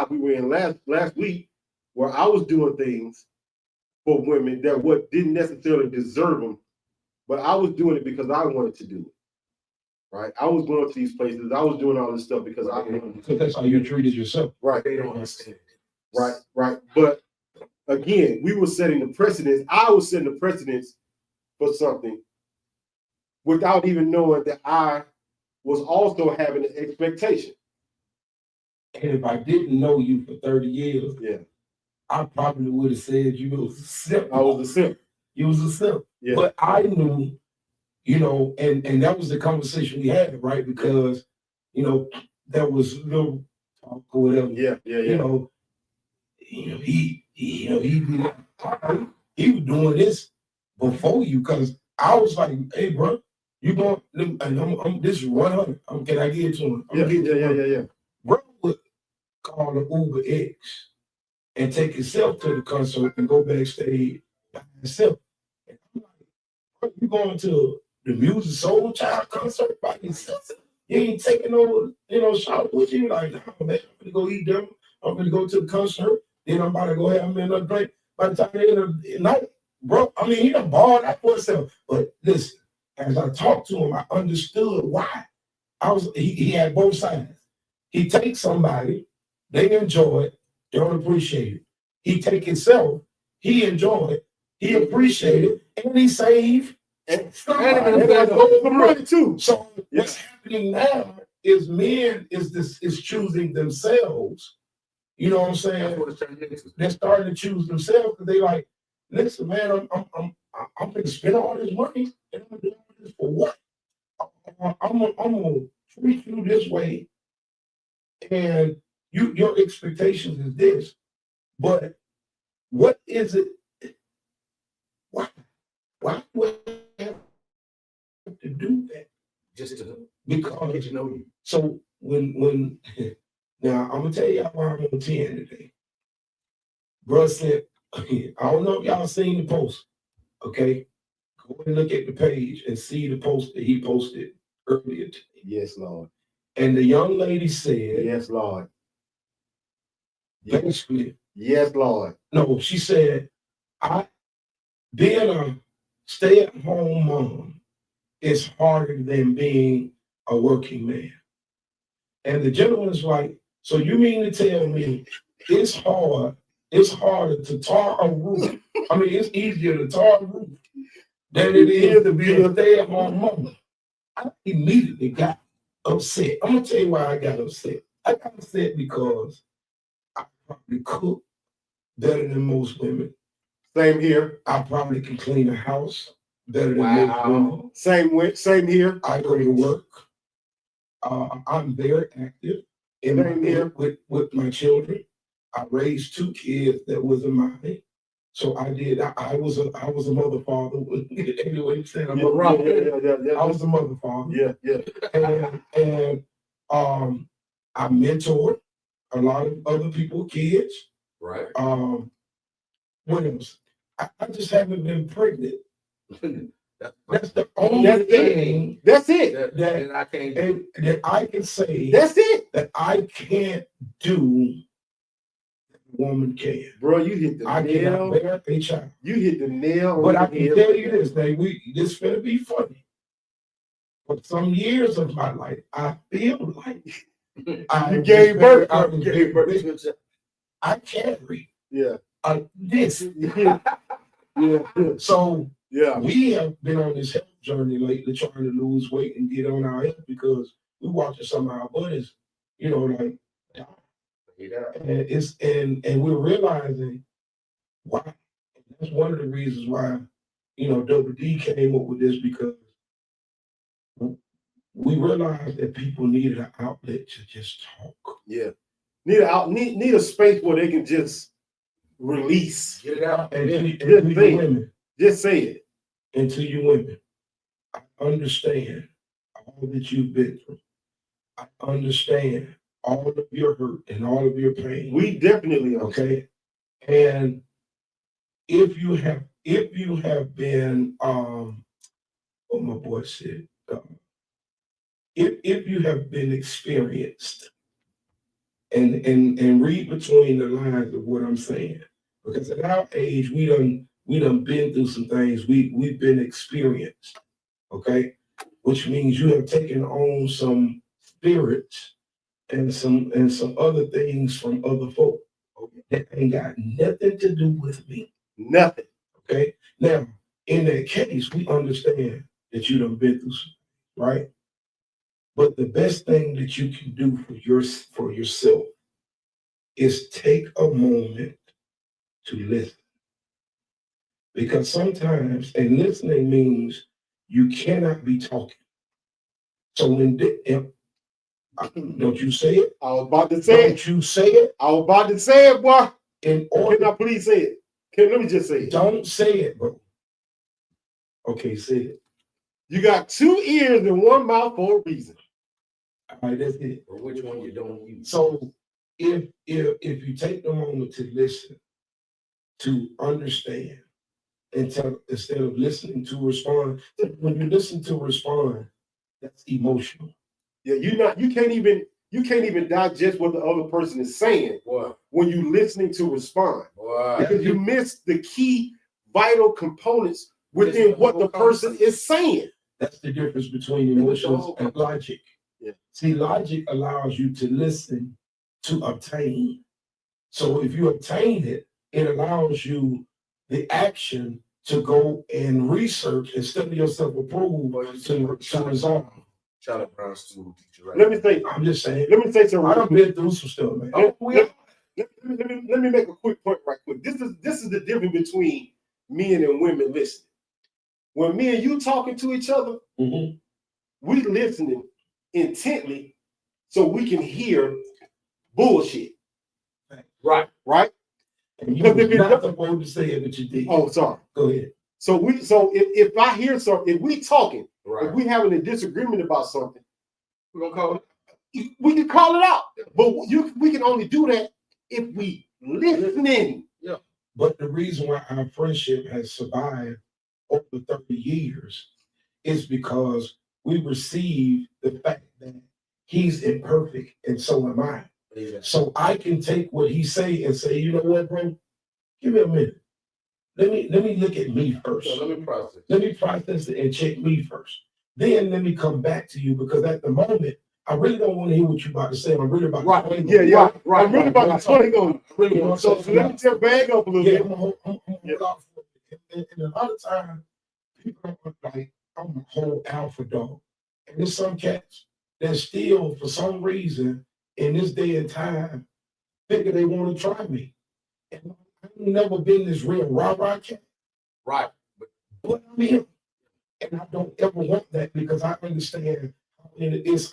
we were in last week, where I was doing things for women that didn't necessarily deserve them, but I was doing it because I wanted to do it. Right? I was going to these places. I was doing all this stuff because I wanted to. Because that's how you treated yourself. Right. They don't understand. Right. But again, we were setting the precedence. I was setting the precedence for something without even knowing that I was also having an expectation. And if I didn't know you for 30 years, yeah, I probably would have said you was a simp. I was a simp. You was a simp. Yeah. But I knew, and that was the conversation we had, right? Because, there was little talk or whatever. Yeah. He was doing this before you, because I was like, hey, bro, you going, and I'm this is 100. Can I get it to him? Yeah. Bro would call the Uber X and take himself to the concert and go backstage by himself. And I'm like, bro, you going to the Music Soul Child concert by yourself? You ain't taking no, shot with you. Like, no, man, I'm gonna go eat dinner. I'm gonna go to the concert. Then I'm about to go have me another drink. By the time they end of the night, bro, he done balled out for himself. But listen, as I talked to him, I understood why. He had both sides. He takes somebody, they enjoy it, they don't appreciate it. He take himself, he enjoyed it, he appreciated it, and he saved. And somebody. that's the money too. So what's happening now is men is choosing themselves. You know what I'm That's saying? what it's turning into. They're starting to choose themselves because they like, listen, man, I'm gonna spend all this money and I'm gonna do all this for what? I'm gonna treat you this way, and your expectations is this, but what is it? Why do I have to do that? Just to Because get to know you. so when now I'm gonna tell y'all why I'm on 10 today. Bruh said, I don't know if y'all seen the post, okay? Go and look at the page and see the post that he posted earlier today. Yes, Lord. And the young lady said, Yes, Lord. basically, Yes, Lord. no, she said, I being a stay-at-home mom is harder than being a working man. And the gentleman's like, so you mean to tell me it's harder to tar a roof. I mean, it's easier to tar a roof than it is to be a stay-at-home mom. I immediately got upset. I'm gonna tell you why I got upset. I got upset because I probably cook better than most women. Same here. I probably can clean a house better than most women. Same here. I go to work. I'm very active with my children. I raised 2 kids that wasn't mine. So I did. I was a mother father. Anyway, saying I'm wrong. I was a mother father. Yeah. And I mentored a lot of other people's kids. Right. What else? I just haven't been pregnant. That's the That's only it. thing That's it. that I can't do. that I can say That's it. that I can't do. Woman can. Bro, you hit the I cannot nail. bear a child. You hit the nail. But I on the can head. tell you this, man, this finna be funny. For some years of my life, I feel like You gave birth. I carry Yeah. this. Yeah. So Yeah. we have been on this health journey lately, trying to lose weight and get on our health because we watching some of our buddies, like and we're realizing why. That's one of the reasons why, Double D came up with this because we realized that people needed an outlet to just talk. Yeah. Need a space where they can just release. Get it out. And to Just you say it. women, Just say it. and to you women, I understand all that you've been through. I understand all of your hurt and all of your pain. We definitely are. Okay. And if you have been what my boy said, if you have been experienced and read between the lines of what I'm saying, because at our age we done been through some things, we've been experienced, okay, which means you have taken on some spirits and some other things from other folk that ain't got nothing to do with me. Nothing. Okay. Now, in that case, we understand that you done been through some, right? But the best thing that you can do for yourself is take a moment to listen. Because sometimes, and listening means you cannot be talking. So don't you say it? I was about to say Don't you say it? I was about to say it, boy. In Can order, I please say it? Let me just say it. don't say it, bro. Okay, say it. You got 2 ears and 1 mouth for a reason. All right, that's it. Or which one you don't use. So if you take the moment to listen, to understand, instead of listening to respond, when you listen to respond, that's emotional. Yeah, you can't even digest what the other person is saying when you're listening to respond. Because you miss the key vital components within what the person is saying. That's the difference between emotions and logic. Yeah. See, logic allows you to listen to obtain. So if you obtain it, it allows you the action to go and research and study yourself approved to resolve. Charlie Brown school teacher, right? Let me say, I'm just saying. let me say something. I done been through some stuff, man. Let me make a quick point right quick. This is the difference between men and women listening. When me and you talking to each other, Mhm. we listening intently so we can hear bullshit. Right. Right? And you Because was if it not doesn't- supposed to say it, but you did. Oh, sorry. Go ahead. So if I hear something, if we talking, Right. if we having a disagreement about something, We're gonna call it. we can call it out. But we can only do that if we listening. But the reason why our friendship has survived over 30 years is because we receive the fact that he's imperfect and so am I. Yeah. So I can take what he say and say, you know what, bro? Give me a minute. Let me look at me first. So let me process. Let me process it and check me first. Then let me come back to you because at the moment, I really don't want to hear what you're about to say. I'm really about to Right. swing Yeah, on you. yeah. Right. I'm really about to swing on you. Really want So let me just bag up a little yeah, bit. I'm gonna hold off for it. And a lot of times, people are like, I'm a whole alpha dog. And there's some cats that still, for some reason, in this day and time, figure they want to try me. And I've never been this real rah-rah cat. Right. But I'm him. And I don't ever want that because I understand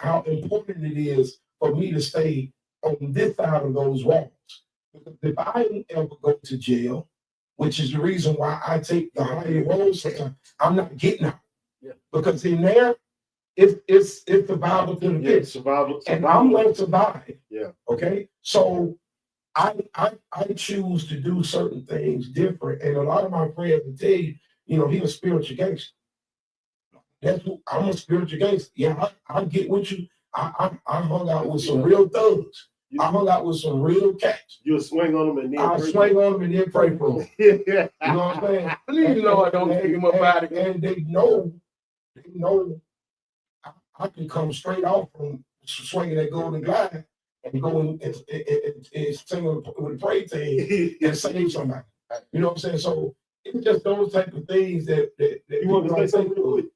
how important it is for me to stay on this side of those walls. Because if I ever go to jail, which is the reason why I take the higher road sometimes, I'm not getting out. Yeah. Because in there, it's survival to the Yeah, fittest. survival. And I'm going to survive. Yeah. Okay. So I choose to do certain things different. And a lot of my friends will tell you, he's a spiritual gangster. That's who I'm a spiritual gangster. Yeah, I get with you. I hung out with some real thugs. I hung out with some real cats. You'll swing on them and then I'll swing on them and then pray for them. Yeah. You know what I'm saying? Please, Lord, don't take him up out of here. And they know I can come straight off from swinging that golden glide and go and sing with a praise team and save somebody. You know what I'm saying? So it's just those type of things that You want to say something real quick?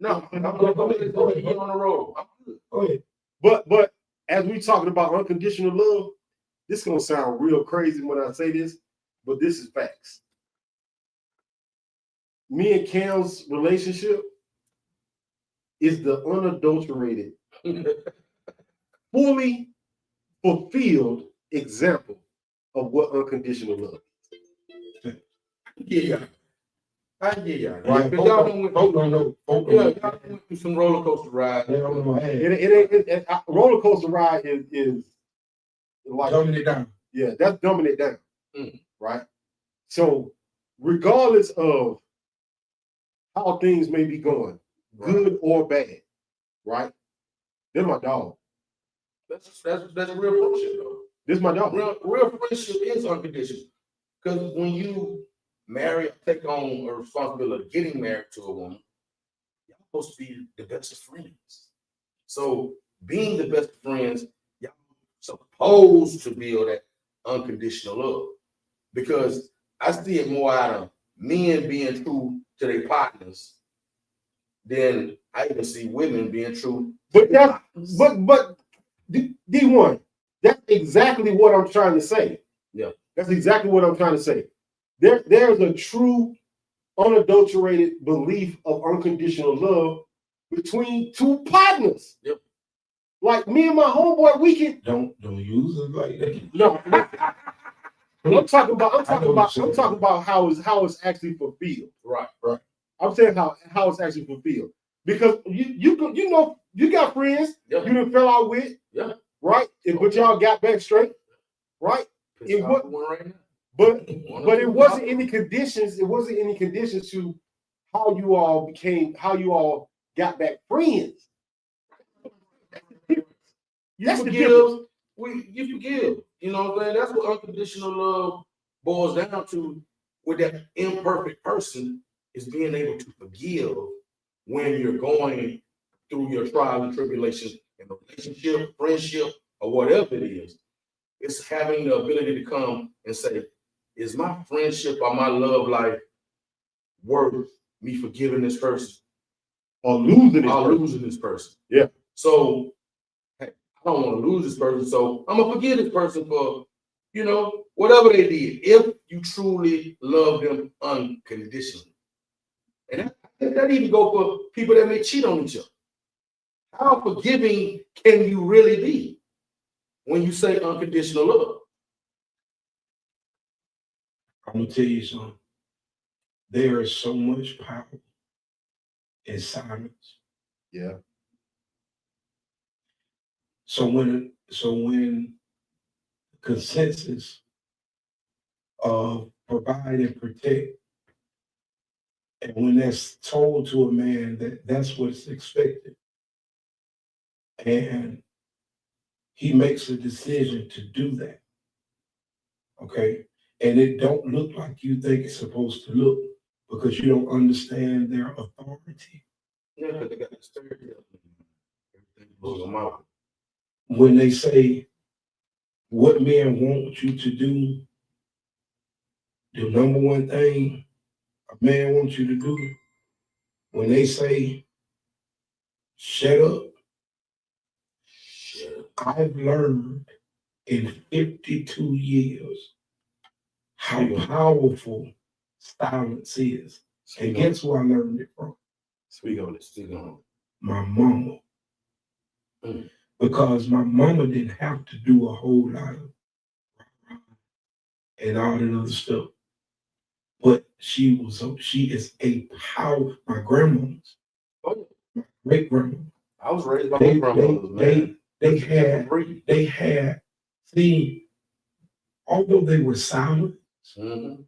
No, I'm gonna go ahead. Get on the road. I'm good. Go ahead. But as we talking about unconditional love, this gonna sound real crazy when I say this, but this is facts. Me and Cam's relationship is the unadulterated, fully fulfilled example of what unconditional love is. Yeah. I get y'all. Right. Right. Because y'all don't know. y'all went through some roller coaster rides. They don't know. Hey, It roller coaster ride is like dumbing it down. Yeah, that's dumbing it down. Mm. Right? So regardless of how things may be going, good or bad, right? They're my dog. That's a real friendship though. This is my dog. Real friendship is unconditional. Because when you marry or take on a responsibility of getting married to a woman, y'all supposed to be the best of friends. So being the best of friends, y'all supposed to build that unconditional love. Because I see it more out of men being true to their partners than I even see women being true. But D1, that's exactly what I'm trying to say. Yeah. That's exactly what I'm trying to say. There's a true, unadulterated belief of unconditional love between two partners. Yep. Like me and my homeboy, we can Don't use it like that. no. I'm talking about how it's actually fulfilled. Right. I'm saying how it's actually fulfilled. Because you got friends you done fell out with, right? But y'all got back straight, right? But it wasn't any conditions. It wasn't any conditions to how you all got back friends. You forgive. You forgive. You know what I'm saying? That's what unconditional love boils down to with that imperfect person is being able to forgive when you're going through your trials and tribulations in a relationship, friendship, or whatever it is. It's having the ability to come and say, is my friendship or my love life worth me forgiving this person or losing or it. losing this person? Yeah. So hey, I don't want to lose this person, so I'm gonna forgive this person for, you know, whatever they did. If you truly love them unconditionally, and that even go for people that may cheat on each other. How forgiving can you really be when you say unconditional love? I'm gonna tell you something. There is so much power in silence. Yeah. So when consensus of provide and protect, and when that's told to a man that that's what's expected, and he makes a decision to do that, okay, and it don't look like you think it's supposed to look because you don't understand their authority. Yeah, because they got this stereotype. Everything blows them out. When they say what men want you to do, the number one thing a man wants you to do, when they say shut up, I've learned in 52 years how powerful silence is. And guess who I learned it from? Speak on it. Speak on My mama. Mm. Because my mama didn't have to do a whole lot of and all that other stuff. But she is a power, my grandma's, Oh, my great grandma. I was raised by my grandmother's, man. They had, see, although they were silent, Mm-hmm.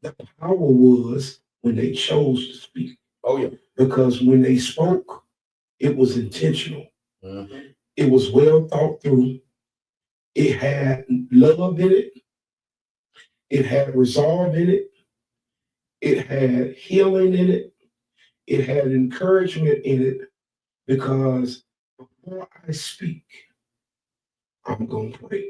the power was when they chose to speak. Oh, yeah. Because when they spoke, it was intentional. Mm-hmm. It was well thought through. It had love in it. It had resolve in it. It had healing in it. It had encouragement in it because before I speak, I'm going to pray.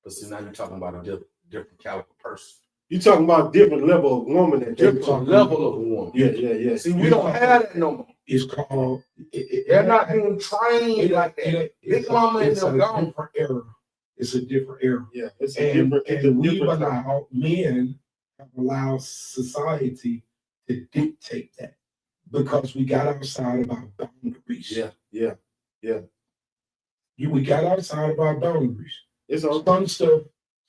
But see, now you're talking about a different caliber person. You're talking about different level of woman and Different level of a woman. Yeah. See, we don't have that no more. It's called. They're not being trained like that. Big Mama and them gone. Different era. It's a different era. Yeah, it's a different. And we've allowed men have allowed society to dictate that because we got outside of our boundaries. Yeah. We got outside of our boundaries. It's on.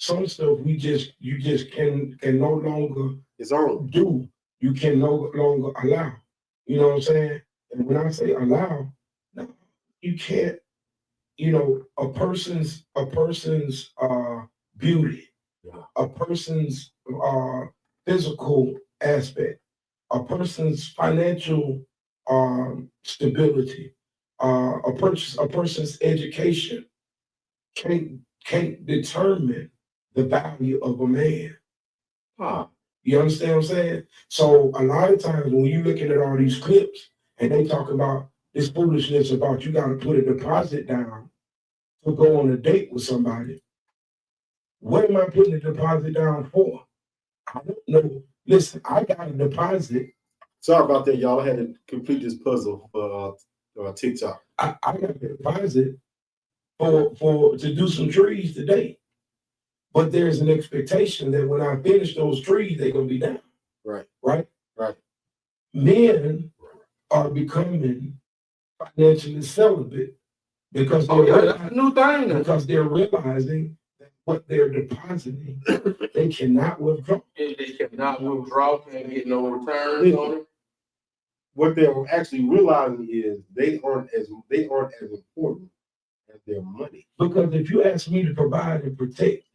Some stuff you just can no longer It's on. do. You can no longer allow. You know what I'm saying? And when I say allow, no, you can't. You know, a person's beauty, a person's physical aspect, a person's financial stability, a person's education can't determine the value of a man. You understand what I'm saying? So a lot of times when you're looking at all these clips and they talk about this foolishness about you got to put a deposit down to go on a date with somebody. What am I putting a deposit down for? I don't know. Listen, I got a deposit. Sorry about that, y'all. I had to complete this puzzle for TikTok. I got a deposit for to do some trees today. But there's an expectation that when I finish those trees, they're gonna be down. Right. Men are becoming financially celibate because that's a new thing. Because they're realizing that what they're depositing, they cannot withdraw. They cannot withdraw, can't get no returns on it. What they're actually realizing is they aren't as important as their money. Because if you ask me to provide and protect,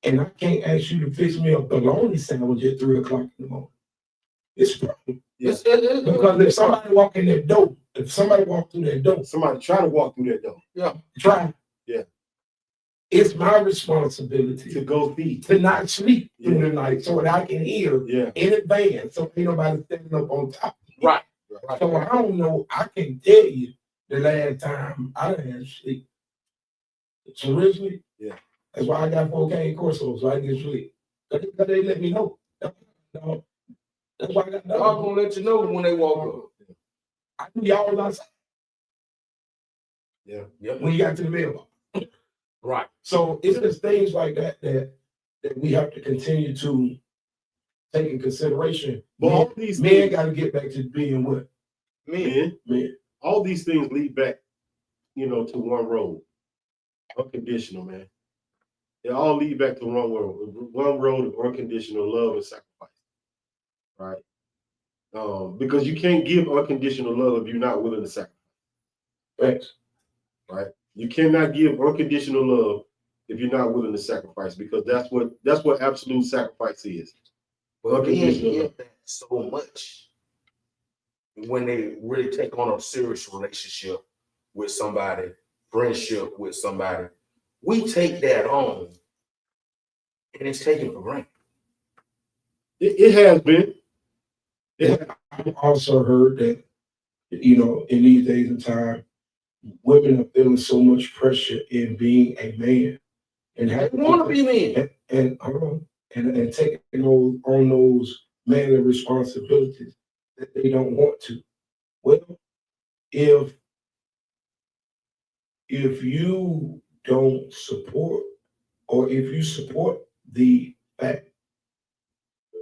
and I can't ask you to fix me a bologna sandwich at 3 o'clock in the morning, it's a problem. Yes. Because if somebody walk in that door, if somebody walk through that door, somebody try to walk through that door. Try. Yeah. It's my responsibility to go feed, to not sleep through the night so that I can hear in advance so ain't nobody standing up on top. Right. So I don't know. I can tell you the last time I done had sleep. Seriously? That's why I got 4K Corso, so I can get sleep. Because they let me know. No, that's why I got Y'all gonna let you know when they walk up. I knew y'all was outside. Yeah. When you got to the mailbox. Right. So it's just things like that that we have to continue to take in consideration. But all these men things, got to get back to being what? Men. all these things lead back, to one road. Unconditional, man. They all lead back to one road of unconditional love and sacrifice. Right? Because you can't give unconditional love if you're not willing to sacrifice. Thanks. Right? You cannot give unconditional love if you're not willing to sacrifice, because that's what absolute sacrifice is. But men Unconditional hear love. that so much when they really take on a serious relationship with somebody, friendship with somebody. We take that on, and it's taken for granted. It has been. I've also heard that, in these days and time, women are feeling so much pressure in being a man and They having want to be men. and taking on those manly responsibilities that they don't want to. Well, if you don't support, or if you support the fact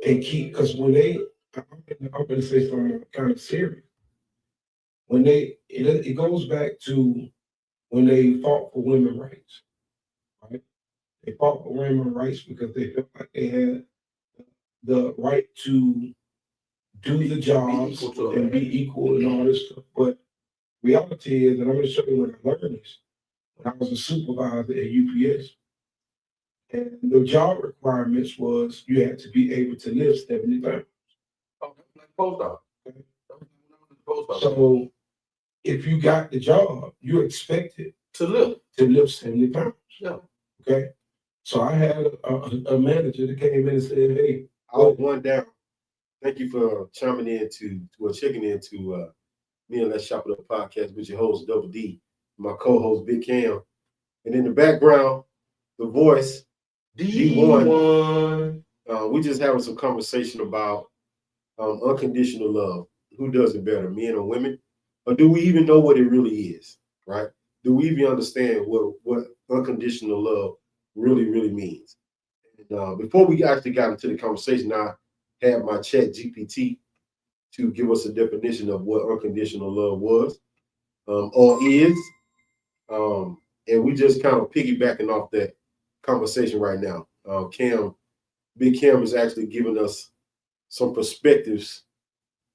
and keep, because when I'm going to say something kind of serious. When it goes back to when they fought for women's rights, right? They fought for women's rights because they felt like they had the right to do the jobs and be equal and all this stuff. But reality is, and I'm going to show you when I learned this, when I was a supervisor at UPS, and the job requirements was you had to be able to lift 70 pounds. Post office. So if you got the job, you're expected to lift 70 pounds. Yeah. Okay. So I had a manager that came in and said, "Hey, I'll one down. Thank you for chiming in checking into me and Let's Shop It Up podcast with your host Double D, my co-host Big Cam, and in the background, the voice D1. We just having some conversation about unconditional love. Who does it better, men or women? Or do we even know what it really is? Right? Do we even understand what unconditional love really means? And before we actually got into the conversation, I had my chat GPT to give us a definition of what unconditional love was or is. And we just kind of piggybacking off that conversation right now. Big Cam is actually giving us some perspectives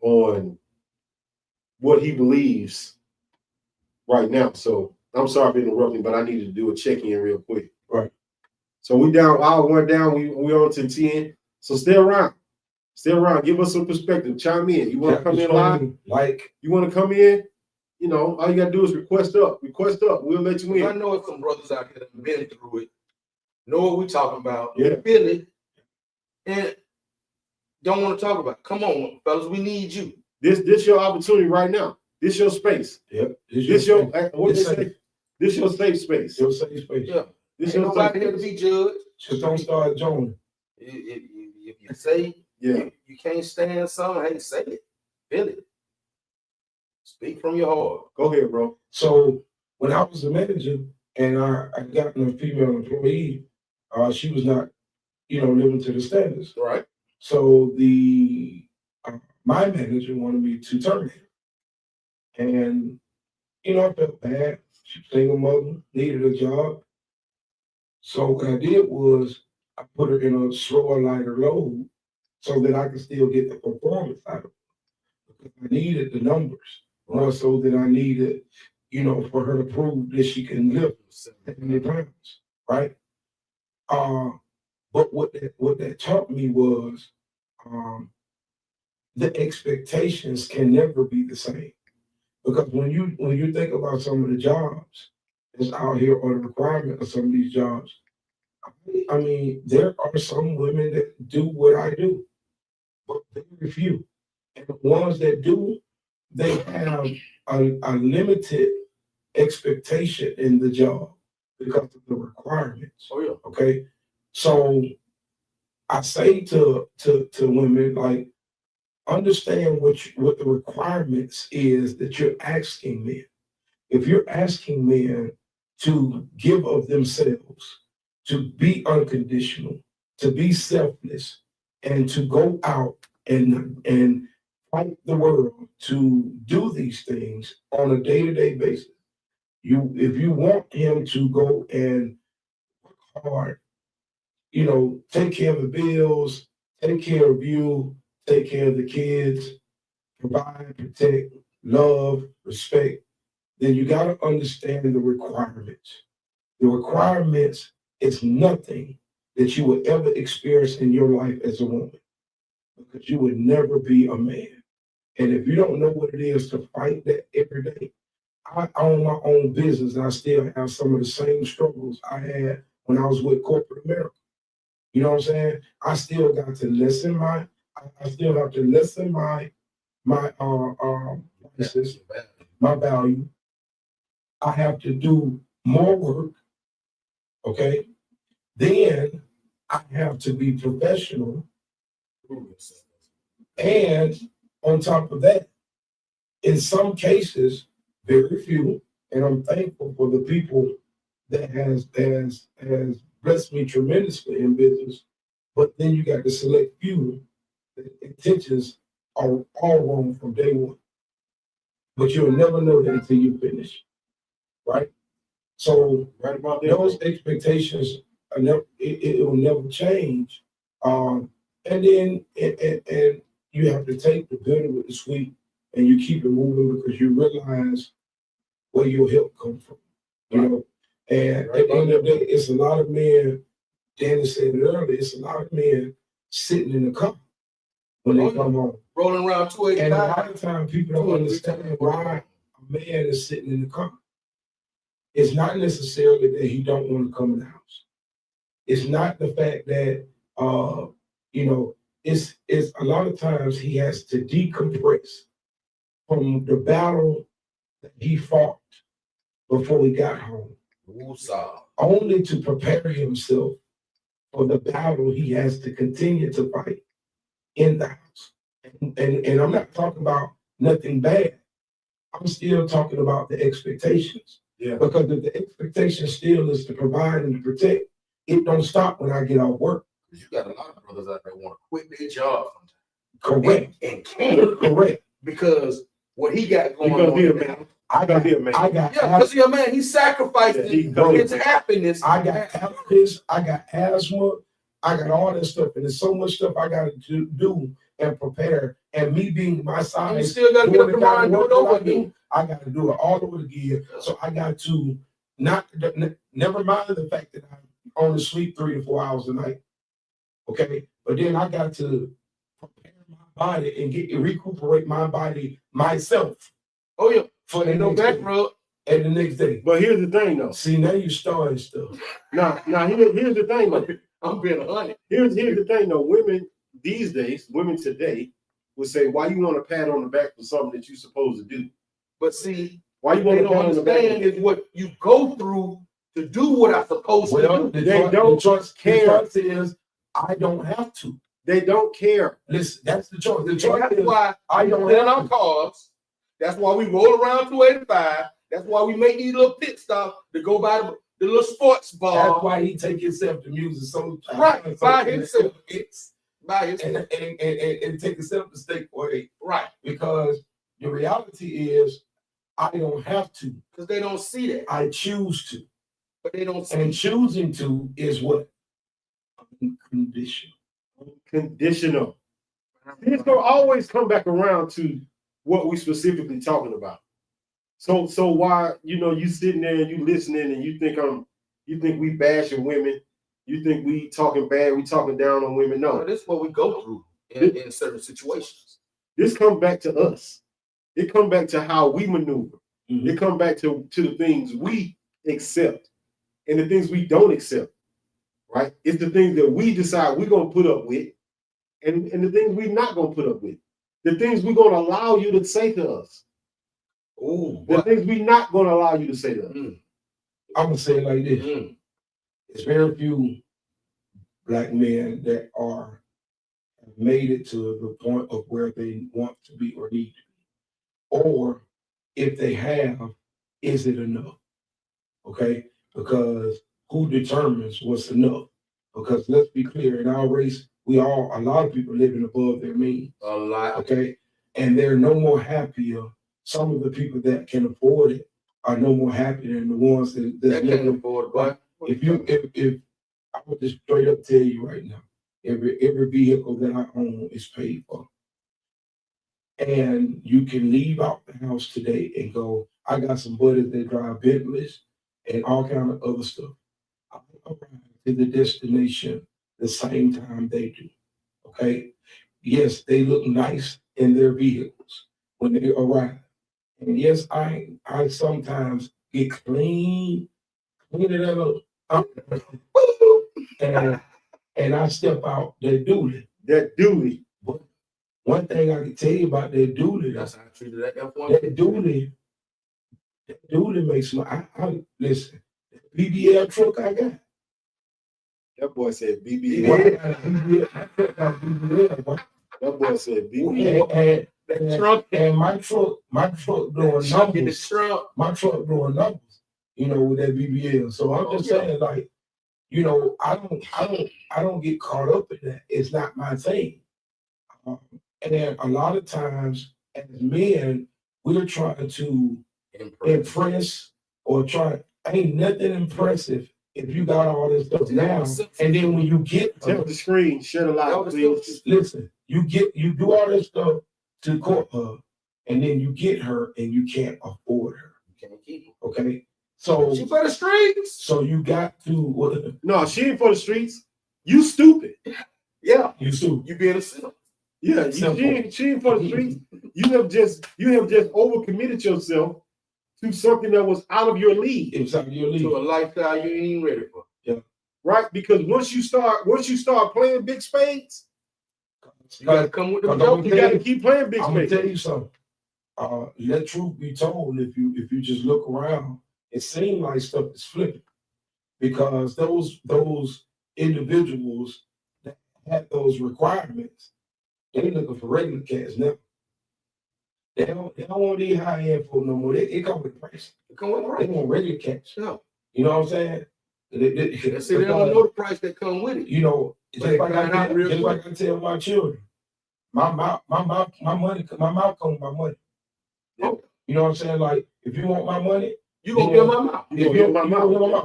on what he believes right now. So I'm sorry for interrupting, but I needed to do a check-in real quick. Right. So we down, hour one down, we on to 10. So stay around. Stay around. Give us some perspective. Chime in. You want to come in live? You want to come in? All you got to do is request up. We'll let you in. I know some brothers out here that have been through it, know what we're talking about, Yeah. feel it, and don't want to talk about it. Come on, fellas, we need you. This your opportunity right now. This your space. Yep. This your what they say? This your safe space. Your safe space. Yeah. This Ain't your nobody safe here to be judged. Just don't start joining. If you say you can't stand something, hey, say it. Feel it. Speak from your heart. Go ahead, bro. So when I was a manager and I got a female employee, she was not, living to the standards. Right. So my manager wanted me to terminate her. And, I felt bad. She was a single mother, needed a job. So what I did was I put her in a slower, lighter load so that I could still get the performance out of her. Because I needed the numbers more so than I needed, for her to prove that she can lift 70 pounds, right? But what that taught me was the expectations can never be the same. Because when you think about some of the jobs that's out here or the requirement of some of these jobs, I mean, there are some women that do what I do, but very few. And the ones that do, they have a limited expectation in the job because of the requirements. Oh yeah. Okay. So I say to women, like, understand what the requirements is that you're asking men. If you're asking men to give of themselves, to be unconditional, to be selfless, and to go out and fight the world to do these things on a day-to-day basis, if you want him to go and work hard, take care of the bills, take care of you, take care of the kids, provide, protect, love, respect, then you got to understand the requirements. The requirements is nothing that you will ever experience in your life as a woman, because you would never be a man. And if you don't know what it is to fight that every day, I own my own business and I still have some of the same struggles I had when I was with corporate America. You know what I'm saying? I still got to listen I still have to listen my prices, my value. I have to do more work. Okay. Then I have to be professional. And on top of that, in some cases, very few, and I'm thankful for the people that has blessed me tremendously in business. But then you got to select few that intentions are all wrong from day one. But you'll never know that until you finish, right? So Right about that. those expectations are never, it will never change. And then and you have to take the bitter with the sweet, and you keep it moving because you realize where your help comes from. And at the end of the day, it's a lot of men. Danny said it earlier. It's a lot of men sitting in the car when they come home, rolling around 285. and a lot of times people don't understand why a man is sitting in the car. It's not necessarily that he don't want to come in the house. It's not the fact that it's a lot of times he has to decompress from the battle that he fought before he got home. Only to prepare himself for the battle he has to continue to fight in the house. And I'm not talking about nothing bad. I'm still talking about the expectations. Yeah. Because if the expectation still is to provide and to protect, it don't stop when I get off work. You got a lot of brothers out there want to quit their job sometimes. Correct. And can't. Correct. Because what he got going on. Be a man. I got a man. Because he's a man. He's sacrificing his happiness. I got allergies. I got asthma. I got all that stuff. And there's so much stuff I got to do and prepare. And me being my size, you still got to get up tomorrow and do it over again. I got to do it all over again. So I got to never mind the fact that I only sleep 3 to 4 hours a night. Okay. But then I got to prepare my body and recuperate my body myself. Oh, yeah. For the next back rub. And the next day. But here's the thing, though. See, now you starting stuff. Now here's the thing, though. I'm being honest. Here's the thing, though. Women these days, women today, would say, "Why you want a pat on the back for something that you're supposed to do?" But see, why you want to understand is what you go through to do what I'm supposed to do. They don't care. The choice is I don't have to. They don't care. Listen, that's the choice. The choice is why I don't have our cars. That's why we roll around 285. That's why we make these little pit stops to go by the little sports bar. That's why he take himself to music so right by himself. By himself. And take himself to stake for it. Right. Because the reality is I don't have to. Because they don't see that. I choose to. But they don't see and choosing to is what? Unconditional. Unconditional. It's gonna always come back around to what we specifically talking about. So why you sitting there and you listening and you think we bashing women, you think we talking bad, we talking down on women. No, this is what we go through in certain situations. This comes back to us. It comes back to how we maneuver. Mm-hmm. It comes back to the things we accept and the things we don't accept. Right? It's the things that we decide we're gonna put up with, and the things we're not gonna put up with. The things we're gonna allow you to say to us. Ooh, the things we're not gonna allow you to say to us. I'm gonna say it like this: Mm. it's very few black men that have made it to the point of where they want to be or need to be, or if they have, is it enough? Okay, because who determines what's enough? Because let's be clear, in our race, a lot of people living above their means. A lot. Okay, and they're no more happier. Some of the people that can afford it are no more happy than the ones that's can't living. afford, boy. If I would just straight up tell you right now, every vehicle that I own is paid for, and you can leave out the house today and go. I got some buddies that drive Bentleys and all kind of other stuff. I arrive to the destination the same time they do. Okay. Yes, they look nice in their vehicles when they arrive. And yes, I sometimes get clean it up, and I step out that duty. That duty. But one thing I can tell you about that duty, That's how I treated that F1. that duty makes my I listen, that BBL truck I got. That boy said Boy, BBL. I got a BBL, I got BBL, boy. That boy said BBL. And my truck doing numbers. Trump. My truck doing numbers, with that BBL. So I'm just saying, like, I don't get caught up in that. It's not my thing. And a lot of times, as men, we're trying to impress or ain't nothing impressive if you got all this stuff now. And then when you get Tell the screen, shut a lot, please. listen, you do all this stuff to court her, and then you get her and you can't afford her. You can't keep her. Okay. So she for the streets. So you got to no, she ain't for the streets. You stupid. Yeah. You stupid. You being a simp. Yeah, she ain't for the streets. You have just overcommitted yourself to something that was out of your league. It was out of your league. To a lifestyle you ain't even ready for. Yeah. Right? Because once you start playing big spades, you gotta come with the joke. You gotta keep playing big spades. I'm gonna tell you something. Let truth be told, if you just look around, it seems like stuff is flipping. Because those individuals that had those requirements, they looking for regular cats now. They don't want these high end folk no more. They come with price. They want regular cats. No. You know what I'm saying? They don't know the price that come with it. Just like I tell my children, my mouth come with my money. Oh. You know what I'm saying? Like, if you want my money, you gonna give my mouth.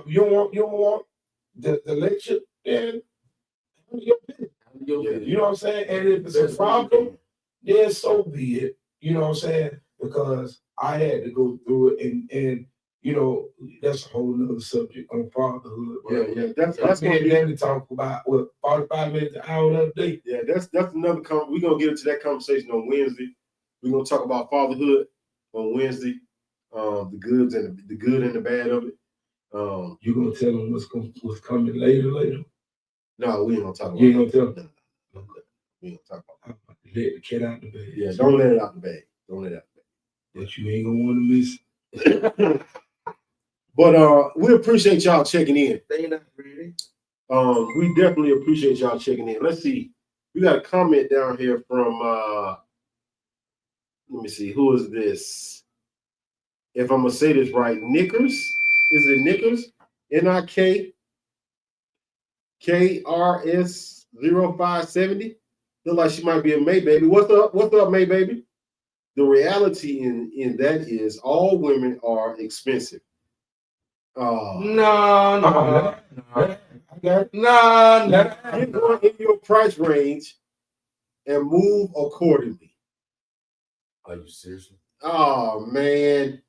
You don't want the lecture, then you know what I'm saying? And if it's a problem, then so be it. You know what I'm saying? Because I had to go through it, and that's a whole nother subject on fatherhood. Yeah. That's me and Danny talk about 45 minutes an hour another day. Yeah, that's another we're gonna get into that conversation on Wednesday. We're gonna talk about fatherhood on Wednesday. The good and the bad of it. You gonna tell them what's coming later? No, we ain't gonna talk about. You ain't gonna tell them. No, we ain't gonna talk about. Let the cat out the bag. Yeah, don't let it out the bag. Don't let it out the bag. That you ain't gonna want to miss. But we appreciate y'all checking in. They not ready. We definitely appreciate y'all checking in. Let's see. We got a comment down here from let me see, who is this? If I'm gonna say this right, Knickers. Is it Knickers? NIKKRS 0570. Look like she might be a May baby. What's up? What's up, May baby? The reality in that is all women are expensive. No. Get one in your price range and move accordingly. Are you serious? Oh man.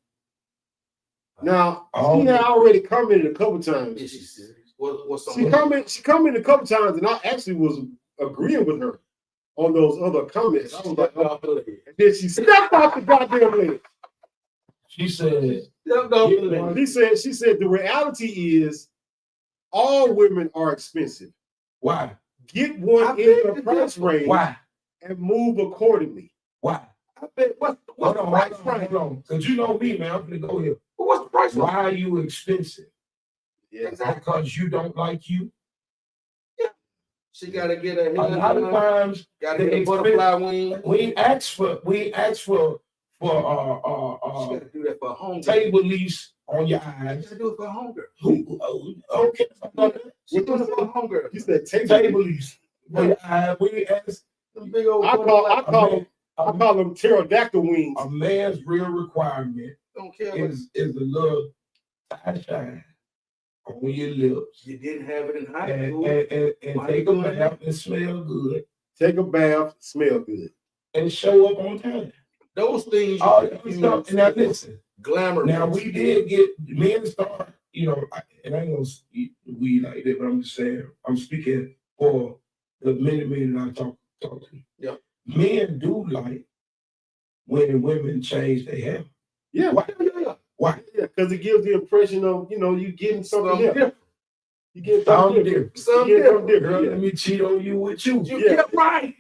Now she had already commented a couple times. Is she serious? What's She commented a couple times, and I actually was agreeing with her on those other comments. I was like, and then she stepped off the goddamn ledge. She said, she said the reality is all women are expensive. Why? Get one in your price range. Why? And move accordingly. Why? I bet what's the price range? Hold on. Because you know me, man. I'm gonna go here. What's the price range? Why are you expensive? Yeah. because you don't like you. She gotta get a A lot of times gotta they get a butterfly wing. we ask for She gotta do that for hunger. table lease on your eyes. She gotta do it for hunger. Okay. She doing it for hunger. You said Table lease. We ask Them big old I call them pterodactyl wings. a man's real requirement don't care is a little sunshine on your lips. you didn't have it in high And school. take a bath and smell good Take a bath, smell good. and show up on time. Those things All you that can stuff. use Now listen. glamour. Now we did get men start, and I ain't gonna speak we like that, but I'm just saying I'm speaking for the many men I talk to. Yeah. Men do like when women change their hair. Yeah. Why? Why? Yeah, because it gives the impression of, you getting something different. You get Something different. different. You get something Girl, different. let me cheat on you with you. Yeah. Right.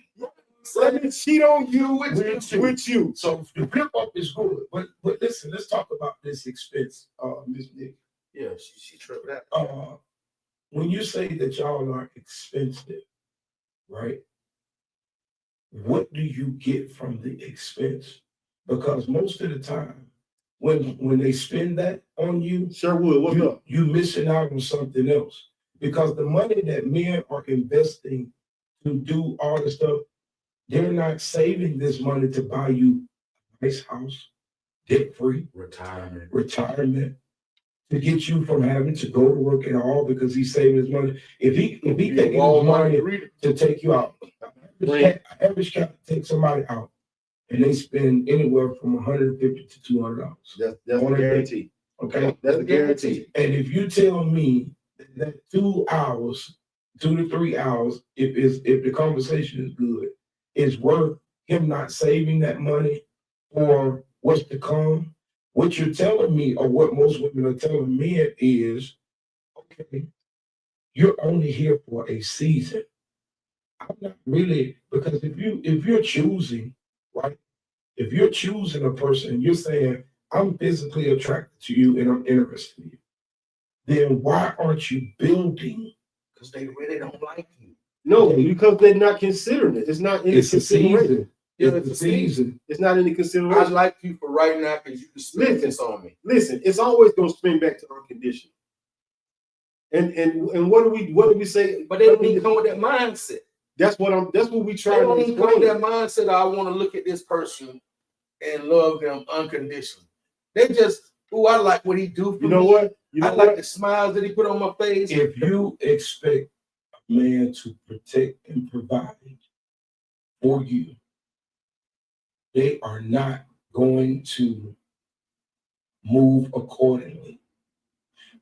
Let me cheat on you with you. So the flip up is good. But listen, let's talk about this expense, Miss Nick. Yeah, she tripped that. When you say that y'all are expensive, right? What do you get from the expense? Because most of the time, when they spend that on you, Sherwood, what's up? you missing out on something else. Because the money that men are investing to do all the stuff, they're not saving this money to buy you a nice house, debt-free, retirement, to get you from having to go to work at all because he's saving his money. If he taking his money to take you out, average cat take somebody out and they spend anywhere from $150 to $200. That's a guarantee. Okay, that's a guarantee. And if you tell me that 2 to 3 hours, if the conversation is good, is worth him not saving that money for what's to come, what you're telling me, or what most women are telling men is, okay, you're only here for a season. I'm not really, because if you're choosing, right? If you're choosing a person, you're saying, I'm physically attracted to you and I'm interested in you, then why aren't you building? Because they really don't like you. No, because they're not considering it. It's not in the consideration. It's a season. It's not in the I consideration. like you for right now because you can spend this on me. Listen, it's always gonna spin back to unconditional. And what do we say? But they don't even come with that mindset. That's what we try They to don't even come with explain. that mindset. I want to look at this person and love them unconditionally. They just, I like what he do for me. You know what? I like the smiles that he put on my face. If you expect a man to protect and provide for you, they are not going to move accordingly.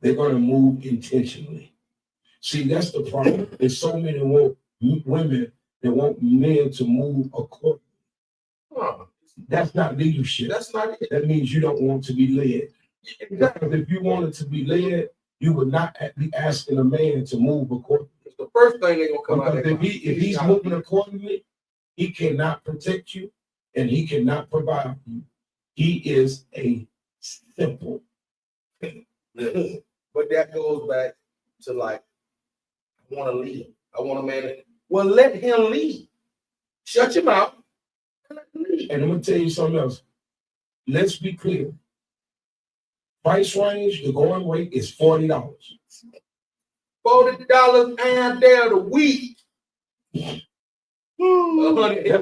They're going to move intentionally. See, that's the problem. There's so many women that want men to move accordingly. That's not leadership. That's not it. That means you don't want to be led. Because if you wanted to be led, you would not be asking a man to move accordingly. The first thing they're gonna come out. Because if he's moving accordingly, he cannot protect you and he cannot provide for you. He is a simple. But that goes back to like, I want to lead. I want a man that, well, let him lead. Shut your mouth. And let him lead. And I'm gonna tell you something else. Let's be clear. Price range, the going rate is $40. $40 and there a week. That's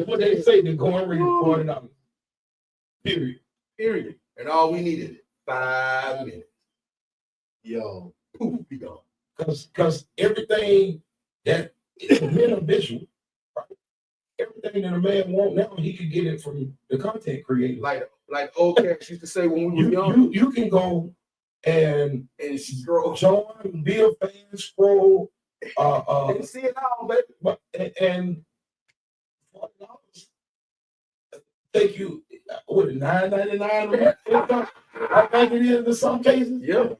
what they say. The going rate is $40. Period. And all we needed is 5 minutes. Yo, Poof, be gone. Because everything that men are visual, right? Everything that a man wants now, he can get it from the content creator. Like old cats used to say when we were young. You can go and scroll. join, be a fan, scroll, and see it all, baby. And $40 take you what $9.99. I think it is in some cases. Yeah.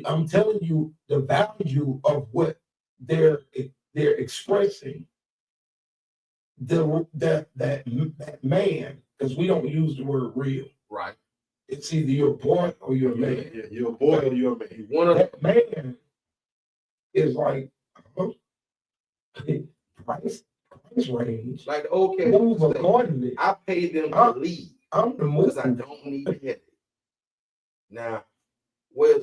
I'm telling you the value of what they're expressing. That man, because we don't use the word real. Right. It's either you're a boy or you're a man. Yeah, you're a boy or you're a man. One of That man is like price range. like the old cat Move used to say, accordingly. I pay them to leave I'm the because I move. don't need a headache. Now, well,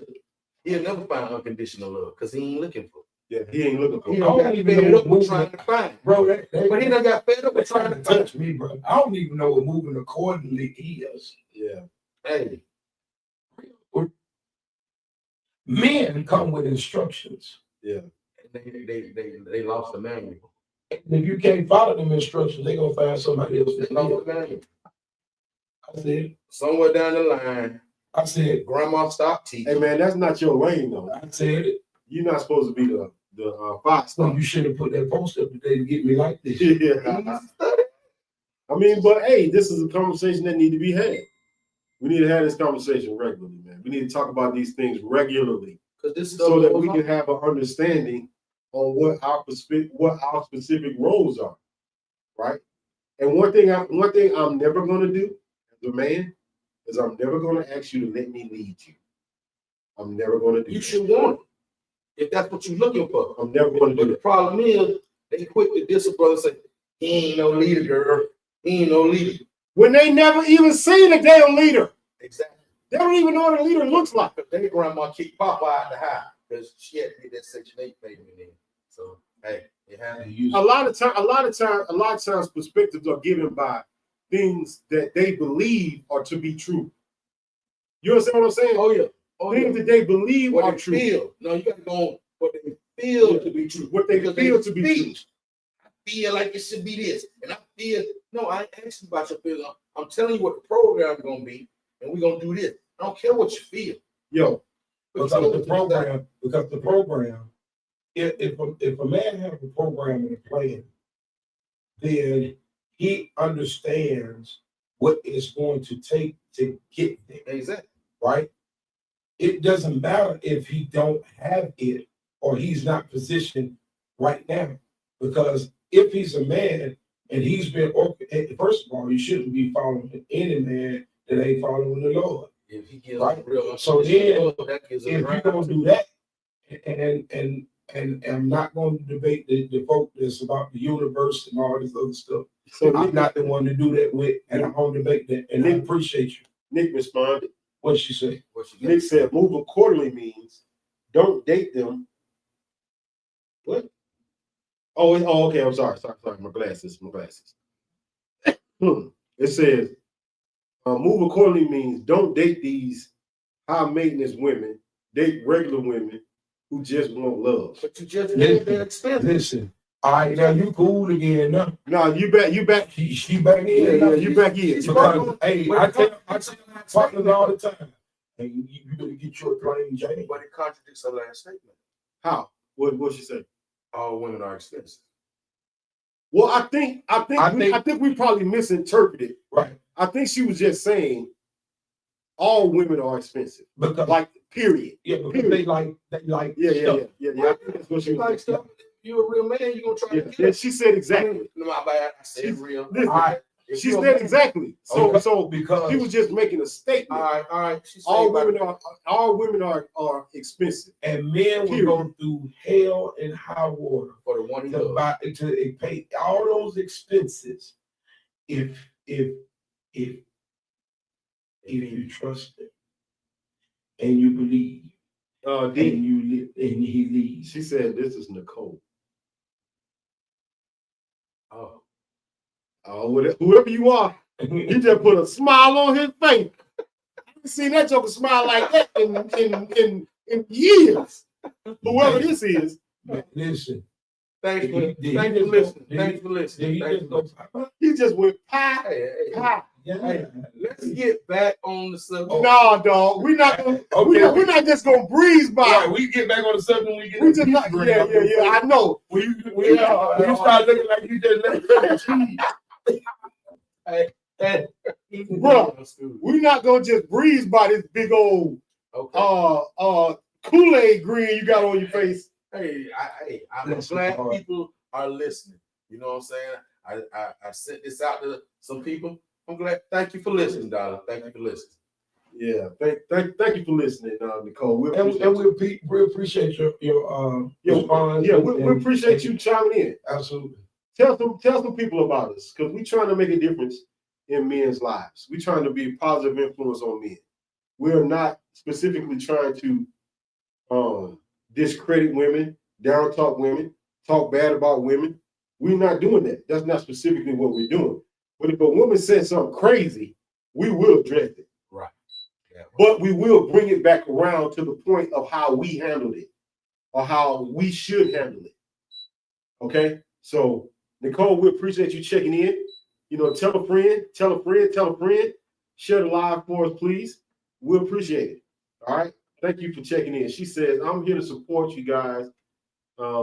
he'll never find unconditional love because he ain't looking for it. Yeah, he ain't looking for He it. don't got fed up with trying to find it. Bro, But he done got fed up they with trying trying to to touch. touch me, bro. I don't even know what moving accordingly is. Yeah. Hey, Men come with instructions. Yeah. they lost the manual. And if you can't follow them instructions, they're gonna find somebody else They to lost do the it. manual. Somewhere down the line, I said, grandma stopped teaching. Hey man, that's not your lane though. I said it. You're not supposed to be the five So star. you should have put that post up today to get me like this. Yeah. I mean, but hey, this is a conversation that need to be had. We need to have this conversation regularly, man. We need to talk about these things regularly, Because this is so that we can have an understanding on what our specific roles are, right? And one thing I'm never going to do as a man is I'm never going to ask you to let me lead you. I'm never going to do you that. should want it if that's what you're looking for. I'm never going to But do the that. problem is they quit to diss a brother and say, he ain't no leader, girl. He ain't no leader. When they never even seen a damn leader. Exactly. They don't even know what a leader looks like. Their grandma kicked Papa out the house because she had to get that Section 8 payment in. So hey, it happened. A lot of times perspectives are given by things that they believe are to be true. You understand what I'm saying? Oh yeah. Oh, Things yeah. that they believe What are they true. feel. No, you got to go on what they feel to be true. What they Because feel to be true. I feel like it should be this, and I feel no. I ain't asking about your feelings. I'm telling you what the program is gonna be, and we're gonna do this. I don't care what you feel. Yo, Because the program, if a man has a program and a plan, then he understands what it's going to take to get there. Exactly. Right? It doesn't matter if he don't have it or he's not positioned right now. Because if he's a man and he's been, first of all, you shouldn't be following any man that ain't following the Lord. If he gives Right. real, So then, that gives if you're gonna do that, and I'm not going to debate the folk that's about the universe and all this other stuff. So I'm not the one to do that with, and I'm gonna debate that. And I appreciate you. Nick responded. What'd she say? Nick said, "Move accordingly means don't date them." What? Oh, okay. I'm sorry. My glasses. It says, "Move accordingly means don't date these high maintenance women. Date regular women who just want love." But you just made that expensive. Listen. All right, now you cool again now. No, you back. She back in. Yeah, you back in. Because, hey, I tell my partners all the time, hey, you better get your plain Jane. But it contradicts her last statement. How? What she say? All women are expensive. Well, I think we probably misinterpreted. Right. I think she was just saying all women are expensive. Because, like, period. Yeah, because period. they like Yeah. I think that's what she was saying. You're a real man, you're gonna try to kill. Yeah, she said exactly. No, my bad. I said real. Listen, all right. She said exactly. So because she was just making a statement. All right. All women are expensive, and men will go through hell and high water for the one to pay all those expenses if you trust it and you believe and he leads. She said, "This is Nicole." Whoever you are, you just put a smile on his face. I haven't seen that joker smile like that in years. Whoever this is. Listen. Thanks for listening. He just went pie. Hey, let's get back on the subject. Nah, dog. We're not not just gonna breeze by. Yeah, we get back on the subject when we get. We just not. Yeah. I know. You start looking like you just left. Hey, bro, we're not gonna just breeze by this big old Kool-Aid grin you got on your face. Hey, I'm glad people are listening. You know what I'm saying? I sent this out to some people. I'm glad. Thank you for listening, darling. Thank you for listening. Yeah, thank you for listening, Nicole. We And appreciate we appreciate your response. we appreciate you chiming in. Absolutely. Tell some people about us, because we're trying to make a difference in men's lives. We're trying to be a positive influence on men. We're not specifically trying to discredit women, down talk women, talk bad about women. We're not doing that. That's not specifically what we're doing. But if a woman says something crazy, we will address it. Right. Yeah, right. But we will bring it back around to the point of how we handled it or how we should handle it. Okay? So, Nicole, we appreciate you checking in. You know, tell a friend, tell a friend, tell a friend. Share the live for us, please. We appreciate it. All right? Thank you for checking in. She says, I'm here to support you guys.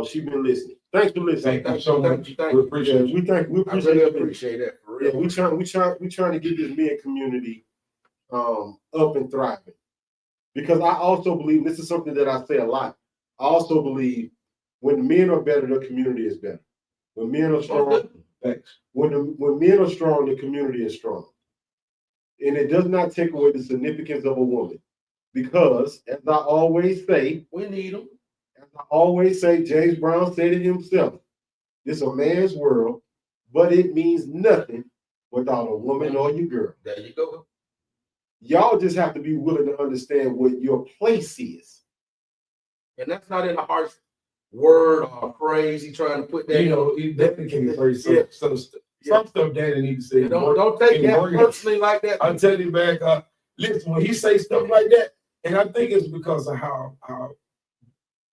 She's been listening. Thanks for listening. Thank you so much. We appreciate you. We I appreciate really you. appreciate that. For real. Yeah, we trying to get this men community up and thriving. Because I also believe, this is something that I say a lot, I also believe when men are better, the community is better. When men are strong, Thanks. when men are strong, the community is strong. And it does not take away the significance of a woman. Because, as I always say, We need them. as I always say, James Brown said it himself, it's a man's world, but it means nothing without a woman or your girl. There you go. Y'all just have to be willing to understand what your place is. And that's not in a harsh word or phrase. He trying to put that. You know, he definitely can say some stuff Daddy needs to say. Don't take that personally like that. I'm telling you, back listen, when he say stuff like that, and I think it's because of how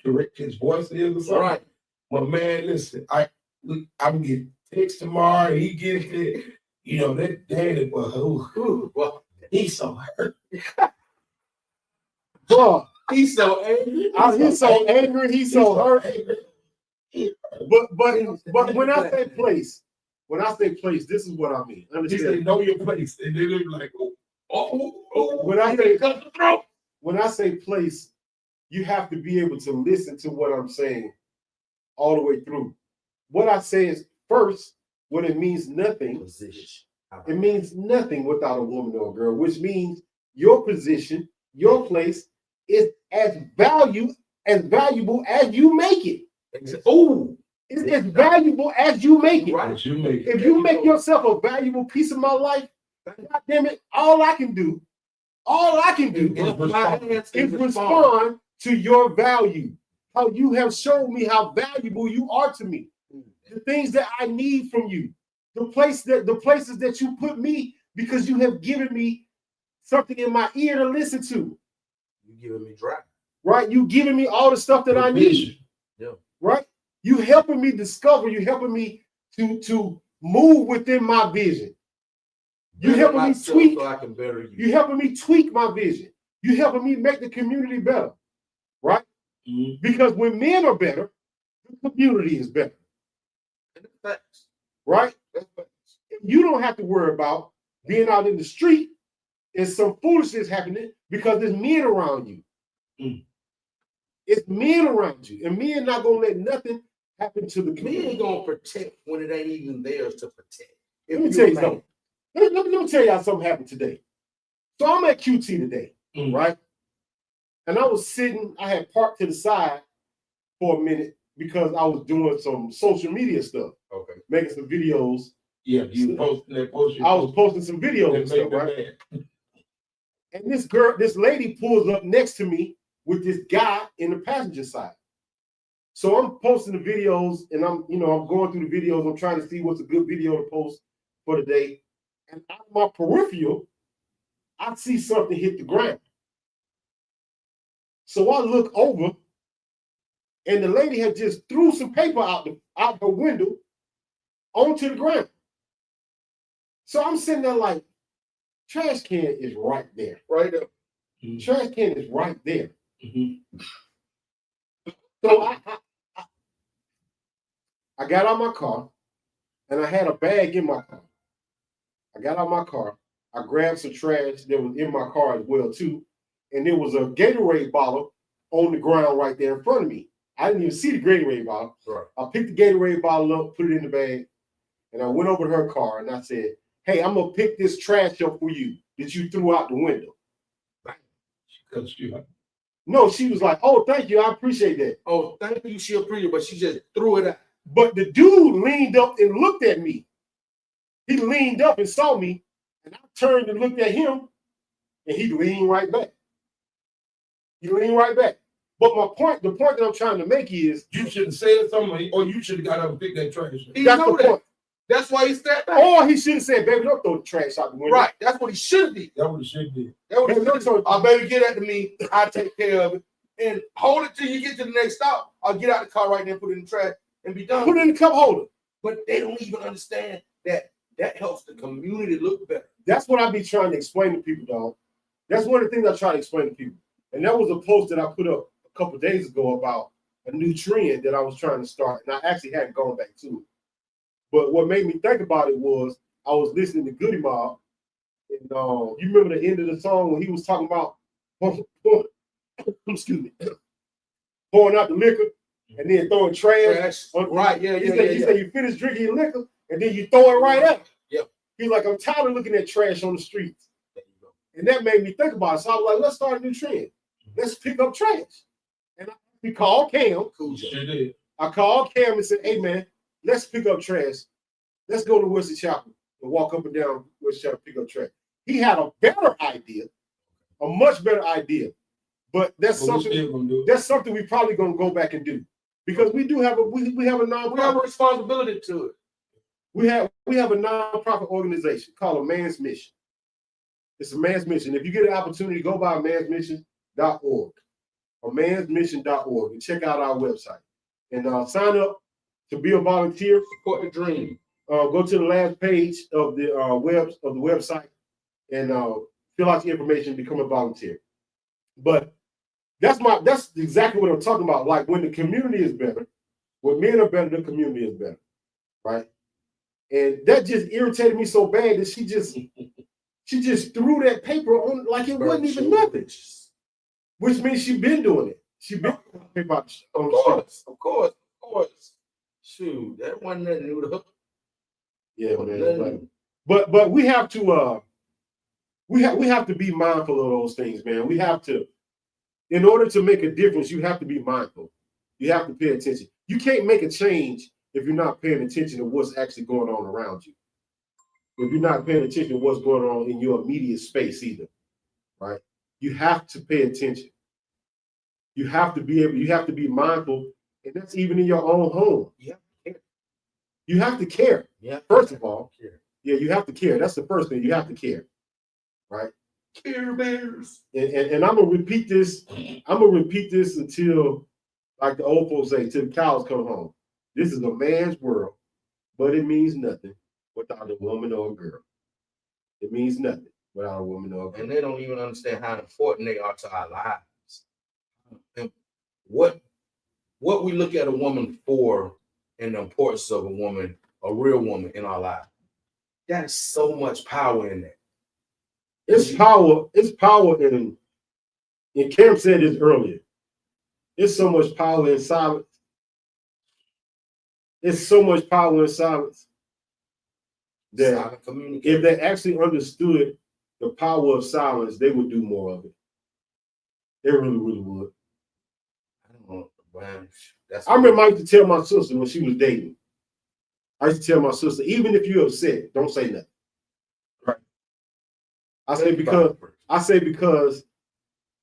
direct his voice is or something. Right. But man, listen, I'm getting text tomorrow, and he gets it. You know, that Daddy, well, he's so hurt. Bro, He's so angry. he's so angry, he's so hurt. But when I say place, this is what I mean. He Understand? said, know your place. And then they're like, oh. When I say place, you have to be able to listen to what I'm saying all the way through. What I say is, first, when it means nothing, Position. it means nothing without a woman or a girl, which means your position, your place is as valuable as you make it. It's as valuable as you make it. Right. As you make it. If you make yourself a valuable piece of my life, God damn it, all I can do is respond to your value. How you have shown me how valuable you are to me. The things that I need from you. The places that you put me, because you have given me something in my ear to listen to. You giving me drive. Right? You giving me all the stuff that I need. Yeah. Right? You helping me discover, you helping me to move within my vision. You helping me tweak. So I can better you. You helping me tweak my vision. You helping me make the community better. Right? Mm-hmm. Because when men are better, the community is better. Facts. Right? You don't have to worry about being out in the street and some foolishness happening because there's men around you. Mm. It's men around you. And men not going to let nothing happen to the community. Men ain't going to protect when it ain't even theirs to protect. Let me tell you something. Let me tell y'all something happened today. So I'm at QT today, right? And I was sitting, I had parked to the side for a minute because I was doing some social media stuff. Okay. Making some videos. Yeah, you posting that post. I was posting some videos and stuff, right? And this lady pulls up next to me with this guy in the passenger side. So I'm posting the videos and I'm going through the videos. I'm trying to see what's a good video to post for the day. And out of my peripheral, I see something hit the ground. So I look over and the lady had just threw some paper out her window onto the ground. So I'm sitting there like, trash can is right there. Right there. Mm-hmm. Trash can is right there. Mm-hmm. So I got out my car and I had a bag in my car. I got out my car. I grabbed some trash that was in my car as well too. And there was a Gatorade bottle on the ground right there in front of me. I didn't even see the Gatorade bottle. Right. I picked the Gatorade bottle up, put it in the bag, and I went over to her car and I said, hey, I'm going to pick this trash up for you that you threw out the window. Because you No, she was like, "Oh, thank you, I appreciate that." Oh, thank you. She appreciated, but she just threw it out. But the dude leaned up and looked at me. He leaned up and saw me, and I turned and looked at him, and he leaned right back. He leaned right back. But the point that I'm trying to make is, you should have said something, or you should have got up and picked that trash up. He that's know the that. point. That's why he stepped back. Or he should have said, "Baby, don't throw the trash out the window." Right. That's what he should be. That what it should be. That what he Baby, don't should throw be. Oh, baby, get that to me. I'll take care of it. And hold it till you get to the next stop. I'll get out the car right there, put it in the trash, and be done. Put it in the cup holder. But they don't even understand that helps the community look better. That's what I be trying to explain to people, dog. That's one of the things I try to explain to people. And that was a post that I put up a couple of days ago about a new trend that I was trying to start, and I actually hadn't gone back to it. But what made me think about it was I was listening to Goody Mob, and you remember the end of the song when he was talking about excuse me, pouring out the liquor and then throwing trash. Right, yeah, He yeah, said, yeah. he said you finish drinking your liquor and then you throw it right out. Yeah. He's like, I'm tired of looking at trash on the streets. And that made me think about it. So I was like, let's start a new trend. Let's pick up trash. And we called Cam. Cool. Sure did. I called Cam and said, hey, man, let's pick up trash. Let's go to Wesley Chapel and walk up and down Wesley Chapel, pick up trash. He had a better idea, a much better idea. But that's something we probably gonna go back and do. Because we do have we have a nonprofit. We have a responsibility to it. We have a nonprofit organization called A Man's Mission. It's A Man's Mission. If you get an opportunity, go by amansmission.org. amansmission.org and check out our website. And sign up to be a volunteer. Support the dream. Go to the last page of the website and fill out your information, become a volunteer. But that's exactly what I'm talking about. Like when the community is better, when men are better, the community is better, right? And that just irritated me so bad that she just threw that paper on like it wasn't even nothing. Which means she's been doing it. She's been paper on the street. Of course. Shoot, that wasn't nothing new to her. Yeah, man. But we have to we have to be mindful of those things, man. We have to, in order to make a difference, you have to be mindful. You have to pay attention. You can't make a change if you're not paying attention to what's actually going on around you. If you're not paying attention to what's going on in your immediate space either, right? You have to pay attention. You have to be mindful, and that's even in your own home. You have to care. Yeah. First of all, yeah, you have to care. That's the first thing. You have to care, right? Care Bears. And I'm gonna repeat this. I'm gonna repeat this until, like the old folks say, till the cows come home. This is a man's world, but it means nothing without a woman or a girl. It means nothing without a woman or a girl. And they don't even understand how important they are to our lives. And what we look at a woman for and the importance of a woman, a real woman in our life. That is so much power in that. It's power in, and Cam said this earlier. It's so much power in silence. It's so much power in silence that if they actually understood the power of silence, they would do more of it. They really, really would. I remember I used to tell my sister when she was dating. I used to tell my sister, even if you're upset, don't say nothing. Right. I say because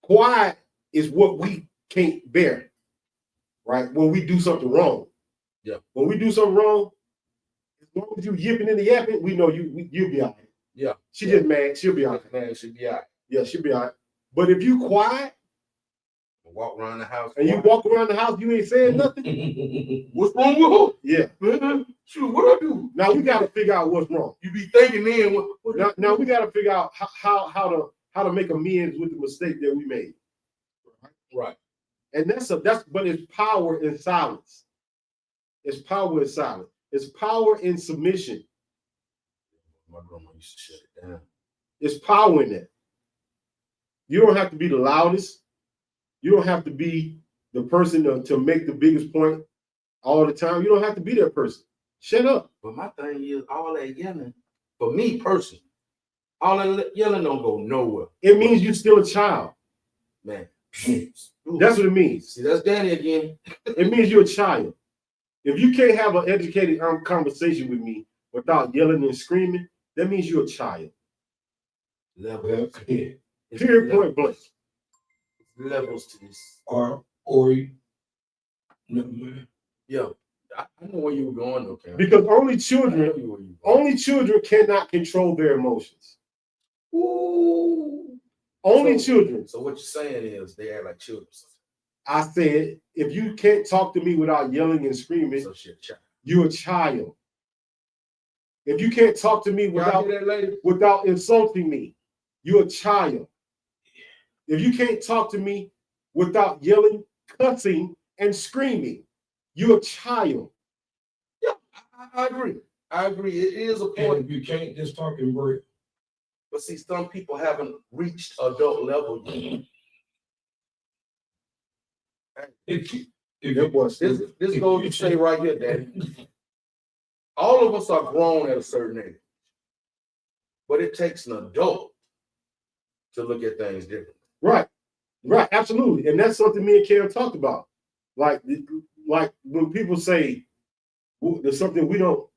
quiet is what we can't bear. Right? When we do something wrong. Yeah. When we do something wrong, as long as you yipping and yapping, we know you'll be all right. Yeah. She just mad, she'll be all right. Man, she'll be all right. Yeah, she'll be all right. But if you quiet, walk around the house. And you walk around the house, you ain't saying nothing. What's wrong with her? Yeah. Shoot, what I do? Now we got to figure out what's wrong. You be thinking then. Now we got to figure out how to make amends with the mistake that we made. Right. And but it's power in silence. It's power in silence. It's power in submission. My grandma used to shut it down. It's power in that. You don't have to be the loudest. You don't have to be the person to make the biggest point all the time. You don't have to be that person. Shut up. But my thing is, all that yelling, for me personally, all that yelling don't go nowhere. It means you're still a child. Man. That's what it means. See, that's Danny again. It means you're a child. If you can't have an educated conversation with me without yelling and screaming, that means you're a child. Levels. Yeah. Period, point blank. Levels to this. Or no, man. Yeah, I know where you were going, though, Cam. Because I know where you were going. only children cannot control their emotions. Ooh. Only children. So what you're saying is they act like children. I said, if you can't talk to me without yelling and screaming, So shit, child. you're a child. If you can't talk to me without insulting me, you're a child. If you can't talk to me without yelling, cussing, and screaming, you're a child. Yeah, I agree. I agree. It is a And point. if you can't just talk and break. But see, some people haven't reached adult level yet. If This if goes you to say right here, Daddy. All of us are grown at a certain age, but it takes an adult to look at things differently. Right, absolutely, and that's something me and Karen talked about. Like when people say there's something we don't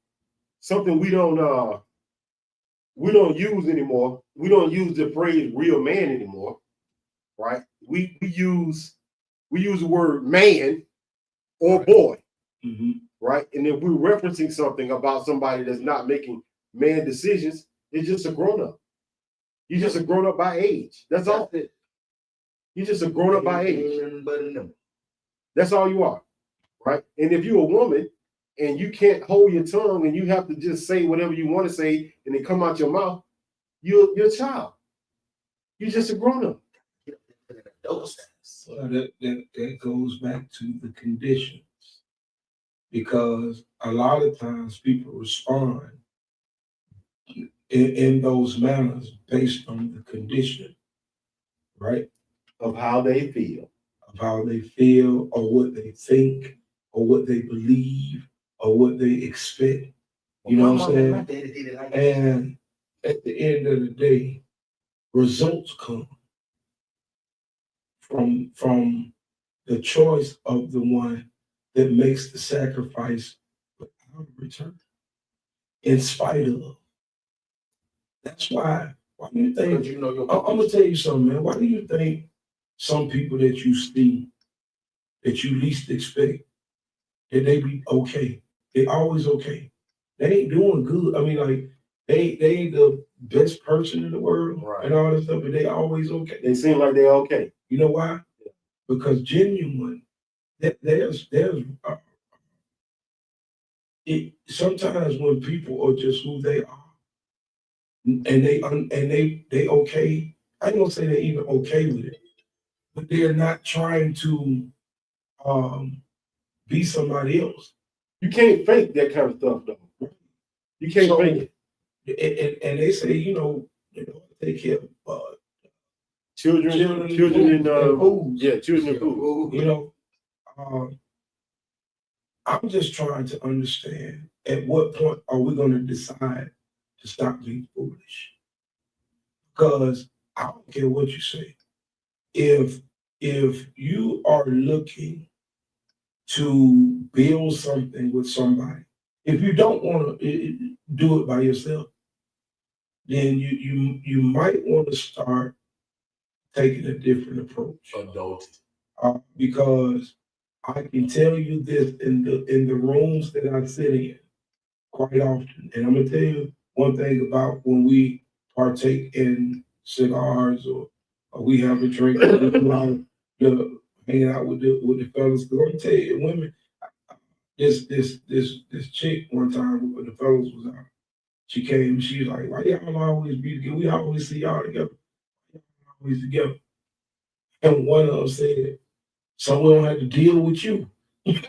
use anymore. We don't use the phrase "real man" anymore, right? We use the word man or boy. mm-hmm. Right? And if we're referencing something about somebody that's not making man decisions, it's just a grown-up. You're just a grown-up by age. That's all. You're just a grown-up by age. That's all you are. Right? And if you're a woman and you can't hold your tongue and you have to just say whatever you want to say and it come out your mouth, you're a child. You're just a grown-up. Well, that goes back to the conditions. Because a lot of times people respond in those manners based on the condition, right? Of how they feel. Of how they feel, or what they think, or what they believe, or what they expect. You know what I'm saying? And at the end of the day, results come from the choice of the one that makes the sacrifice without return, in spite of. That's why do you think, I'm gonna tell you something, man. Why do you think some people that you see, that you least expect, that they be okay? They always okay. They ain't doing good. I mean, like, they ain't the best person in the world, right, and all that stuff, but they always okay. They seem like they're okay. You know why? Because genuine, sometimes when people are just who they are, and they okay. I don't say they're even okay with it, but they're not trying to be somebody else. You can't fake that kind of stuff, though. You can't fake it. And they say, take care of children and fools. Yeah, children and fools. You know, I'm just trying to understand, at what point are we going to decide to stop being foolish? Because I don't care what you say. If you are looking to build something with somebody, if you don't want to do it by yourself, then you might want to start taking a different approach. Because I can tell you this, in the rooms that I sit in quite often, and I'm gonna tell you one thing about when we partake in cigars or we have a drink, hanging out with the fellas. Because I'm gonna tell you, women, this chick one time when the fellas was out, she came and she was like, "Why y'all always be together? We always see y'all together. Always together." And one of them said, "So we don't have to deal with you." And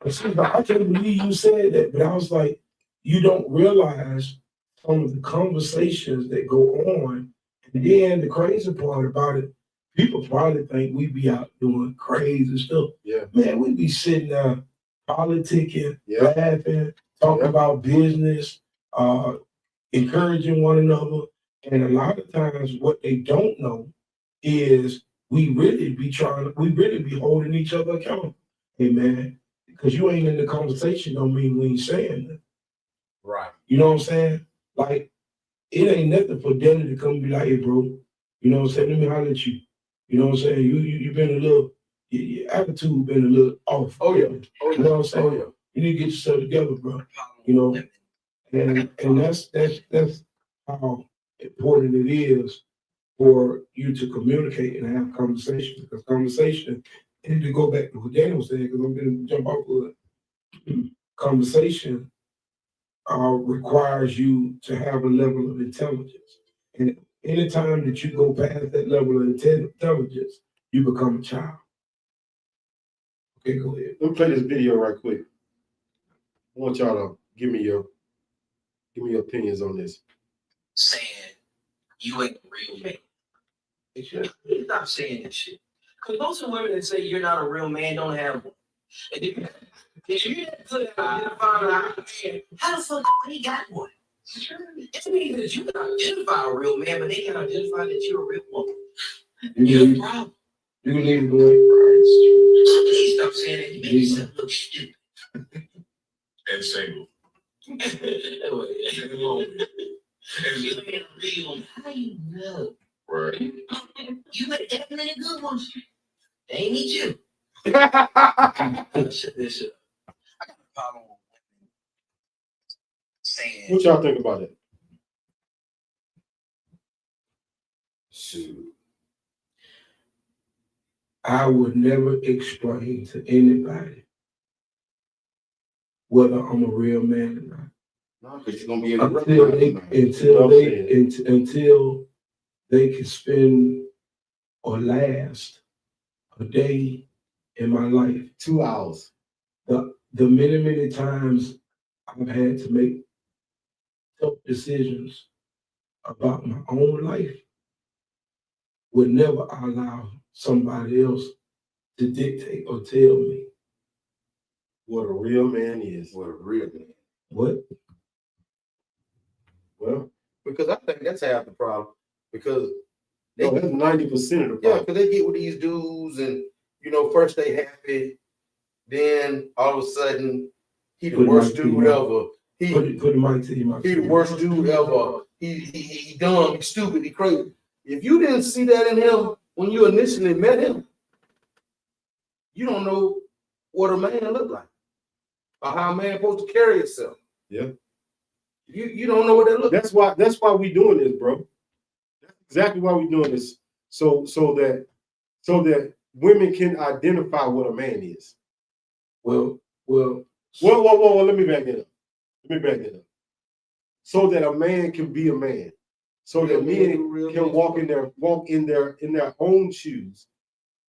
she was like, "I can't believe you said that." But I was like, you don't realize some of the conversations that go on. And then the crazy part about it, people probably think we be out doing crazy stuff. Yeah. Man, we be sitting there politicking, laughing, talking about business, encouraging one another. And a lot of times what they don't know is we really be holding each other accountable. Hey man, because you ain't in the conversation don't mean we ain't saying nothing. Right. You know what I'm saying? Like, it ain't nothing for Danny to come and be like, hey bro, you know what I'm saying? Let me holler at you. You know what I'm saying? You been a little, your attitude been a little off. Oh yeah. Oh You yeah. know what I'm saying? Oh yeah. You need to get yourself together, bro. You know, and that's how important it is for you to communicate and have conversation. Because conversation, and to go back to what Daniel was saying, because I'm going to jump off of it. Conversation requires you to have a level of intelligence. And anytime that you go past that level of intelligence, you become a child. Okay, go ahead. Let me play this video right quick. I want y'all to give me your opinions on this. Saying you ain't a real man. Stop saying this shit. Because most of the women that say you're not a real man don't have one. And if you're that good at identifying a man, how the fuck they got one? It means that you can identify a real man, but they can identify that you're a real woman. You're the problem. You can leave it away. So please stop saying that. You make yourself look stupid. And single. You ain't real. How you know? Right. You got definitely good ones. They ain't need you. Shut this up. I got a problem with women saying. What y'all think about it? Shoot. I would never explain to anybody whether I'm a real man or not. No, because you're gonna be in a until they can spend or last a day in my life. 2 hours. The many times I've had to make tough decisions about my own life would never allow somebody else to dictate or tell me What a real man is. What a real man. what. Well, Because I think that's half the problem. Because no, that's 90% of the yeah, problem. because they get with these dudes and first they happy, then all of a sudden he the worst dude ever. Put the mic to you. He the worst dude ever. He dumb, he stupid, he crazy. If you didn't see that in him when you initially met him, you don't know what a man look like or how a man supposed to carry himself. Yeah. You don't know what that look like. That's why we doing this, bro. That's exactly why we doing this. So that women can identify what a man is. Well, Let me back that up. So that a man can be a man. So that men can walk in their own shoes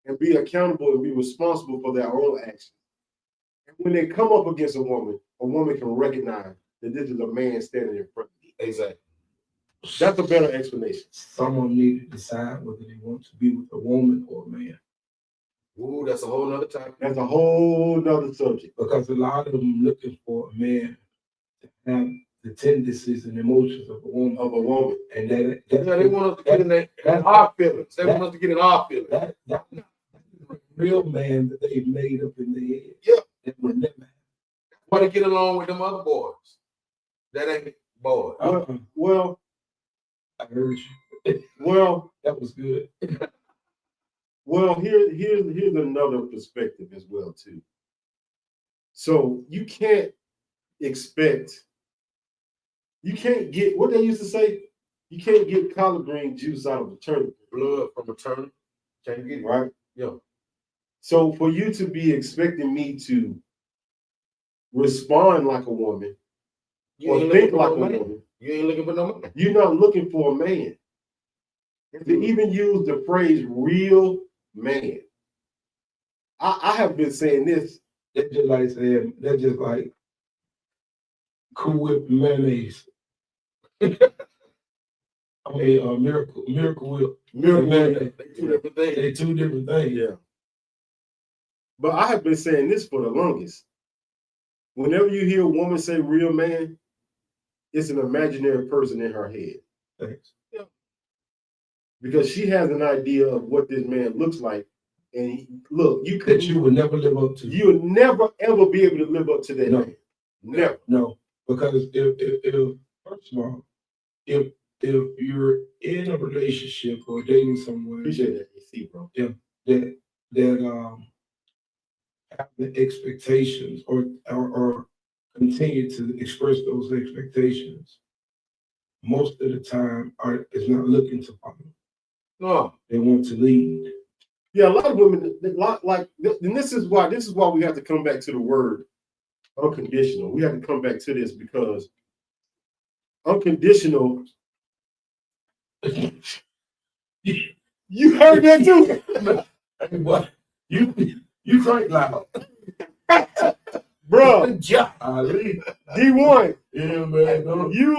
and be accountable and be responsible for their own actions. And when they come up against a woman can recognize that this is a man standing in front of me. Exactly. That's a better explanation. someone need to decide whether they want to be with a woman or a man. Ooh, that's a whole nother topic. That's a whole nother subject. Because a lot of them looking for a man to have the tendencies and emotions of a woman. And they want us to get in our feelings. They want us to get in our feelings. That's not the real man that they made up in their head. Yeah. That would never happen. Want to get along with them other boys. That ain't boys. Well, I heard you. well, that was good. Well, here's another perspective as well too. So you can't get what they used to say. You can't get collard green juice out of a turnip. Blood from a turnip. Can't get it. Right? Yeah. So for you to be expecting me to respond like a woman or think like a woman, you ain't looking for no man. You're not looking for a man. And to even use the phrase real man. I have been saying this. That's just like Cool Whip mayonnaise. I mean, Miracle Whip. Mayonnaise. They two different things. Yeah. But I have been saying this for the longest. Whenever you hear a woman say real man, it's an imaginary person in her head. Thanks. Yeah. because she has an idea of what this man looks like. And look, you that you would never live up to. You would never ever be able to live up to that. No. Man. Never. No, because if first of all, if you're in a relationship or dating someone, Appreciate that, see, bro. that have the expectations or continue to express those expectations, most of the time is not looking to follow. No. They want to lead. Yeah, a lot of women and this is why we have to come back to the word unconditional. We have to come back to this because unconditional. You heard that too? Hey, what? You drink loud. Bro, Ali. D1. Yeah, man. No. You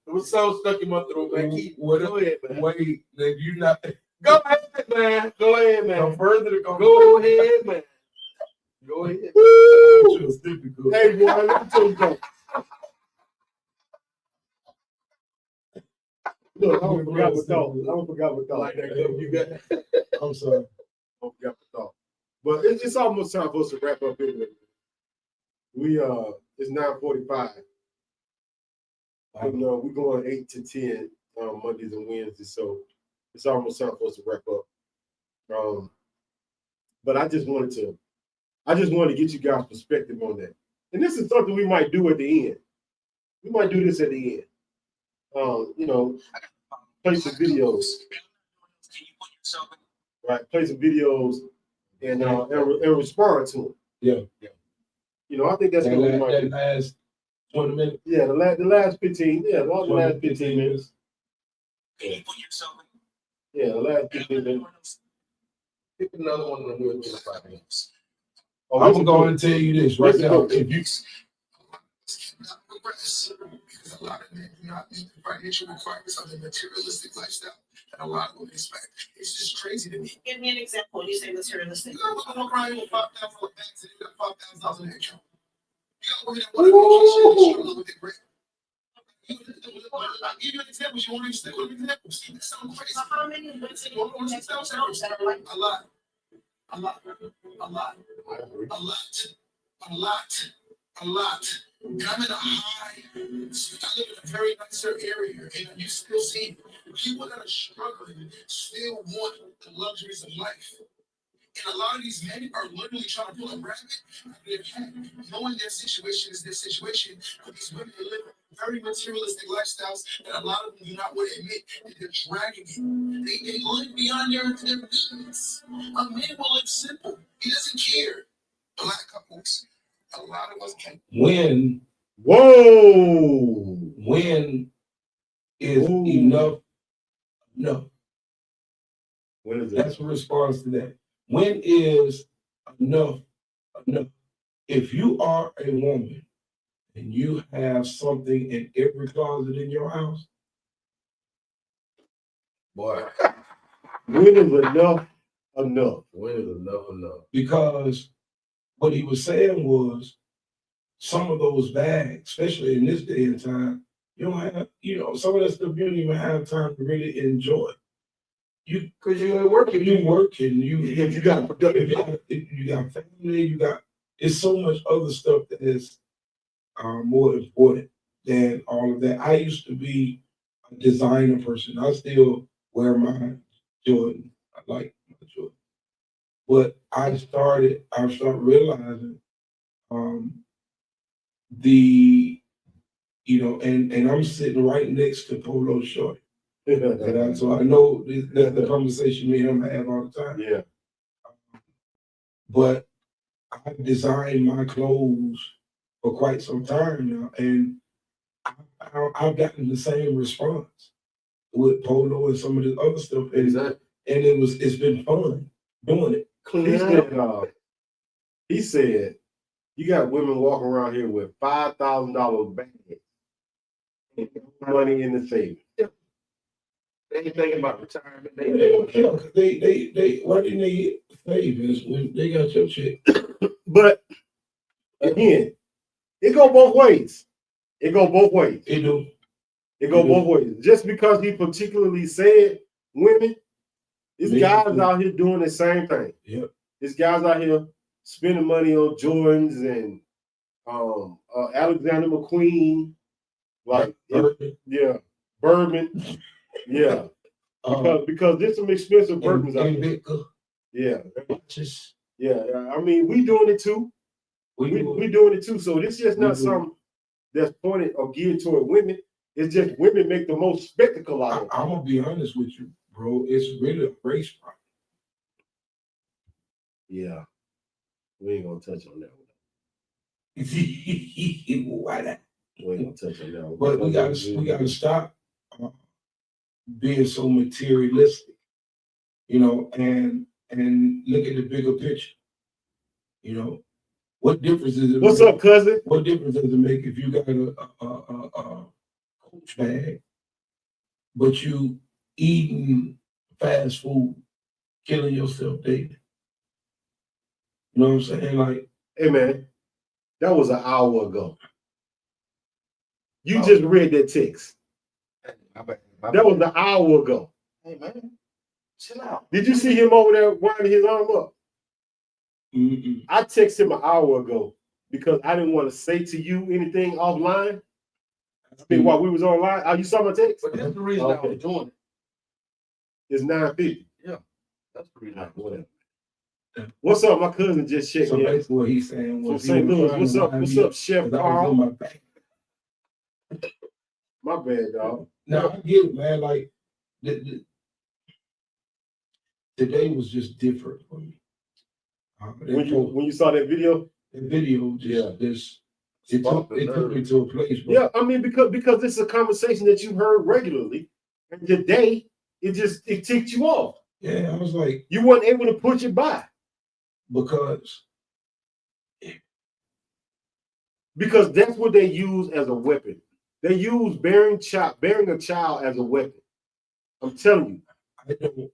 It was so stuck in my throat, man. Go ahead, man. Wait, that you not Go ahead, man. Go ahead, man. go further to go. Go ahead, man. Go ahead. Woo! Difficult. Hey boy, let me tell you something. Look, I don't forgot what thought. Like that cup you got. I'm sorry. I forgot what thought. But it's almost time for us to wrap up anyway. We it's 9:45. You know, we're going 8 to 10 Mondays and Wednesdays, so it's almost time for us to wrap up. But I just wanted to get you guys' perspective on that. And this is something we might do at the end. We might do this at the end. You know, play some videos. Right, play some videos and respond to them. Yeah. You know, I think that's what we might do. That last 20 minutes. Yeah, the last 15. Yeah, the last 15 minutes. Can you put yourself in? Yeah, the last 15 minutes. Pick another one and we'll do 5 minutes. Oh, I'm going to tell you this right now. If you not progress because a lot of men do not meet the financial requirements of the materialistic lifestyle that a lot of women expect. It's just crazy to me. Give me an example when you say materialistic. You know, I'm crying with $5,000 bags and you got $5,000 in income. You got women that want to vacation and struggle with their bread. I'll give you an example. You want to stick with examples. That sounds crazy. How many women A lot. A lot. A lot. A lot. A lot. A lot. I'm in a high, I live in a very nicer area, and you still see people that are struggling still want the luxuries of life. And a lot of these men are literally trying to pull a rabbit out of their hat, knowing their situation is their situation. But these women live very materialistic lifestyles that a lot of them do not want to admit that they're dragging it. They live beyond their means. A man will live simple. He doesn't care. Black couples, a lot of us can. when is Ooh. enough? No. When is it? That's a response to that. When is enough? If you are a woman and you have something in every closet in your house, Boy, When is enough? when is enough? because what he was saying was some of those bags, especially in this day and time, you don't have, some of that stuff you don't even have time to really enjoy. Because you ain't working. You working, If you got a productive you got family, it's so much other stuff that is more important than all of that. I used to be a designer person. I still wear my Jordan. I like my Jordan. But I started realizing and I'm sitting right next to Polo Shorty. So I know that's the conversation me and him have all the time. Yeah. But I designed my clothes for quite some time now, and I've gotten the same response with Polo and some of the other stuff. And it's been fun doing it. He said, you got women walking around here with $5,000 bags and money in the savings. They ain't thinking about retirement. They why didn't they savings when they got your check? But again, it go both ways. It go both ways. It do. It go both ways. Just because he particularly said women. There's Men guys too. out here doing the same thing. Yep. There's guys out here spending money on Jordans and Alexander McQueen, like Bourbon. yeah, Bourbon, yeah, because there's some expensive bourbons out there. Yeah, Just yeah. I mean, we doing it too. We doing it too. So this is just not something that's pointed or geared toward women. It's just women make the most spectacle out of it. I'm gonna be honest with you, bro. It's really a race problem. Yeah, we ain't gonna touch on that one. Why not? We ain't gonna touch on that one. But we gotta stop being so materialistic, you know, and look at the bigger picture. You know, what difference does it What's make? up, cousin? What difference does it make if you got a coach bag, but you eating fast food, killing yourself daily? You know what I'm saying? Like, Hey man, that was an hour ago. You just read that text. That was an hour ago. Hey man, chill out. Did you see him over there winding his arm up? mm-mm. I texted him an hour ago because I didn't want to say to you anything offline. I mean, while we was online. Oh, you saw my text? But that's the reason I was doing it. It's 9:50. Yeah, that's the reason I was doing it. What's up? My cousin just checked So me. basically what he's saying From was, St. Louis. What's up? What's up, Chef Carl? my back. My bad, dog. Now I get it, man. Like today was just different for me. When you saw that video, the video it took me to a place. Bro. Yeah, I mean because it's a conversation that you heard regularly, and today it ticked you off. Yeah, I was like, You weren't able to push it by because that's what they use as a weapon. They use bearing a child as a weapon. I'm telling you. I don't.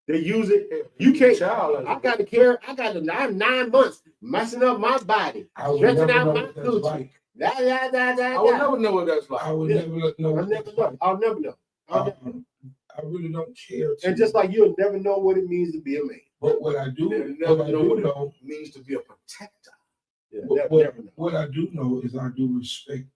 They use it. You can't. I got to care. I'm 9 months messing up my body, stretching out my coochie. Like. I will never know what that's like. I would never know. I'll never know. I really don't care. And just like you'll never know what it means to be a man. But what I do, know it means to be a protector. Yeah, what I do know is I do respect.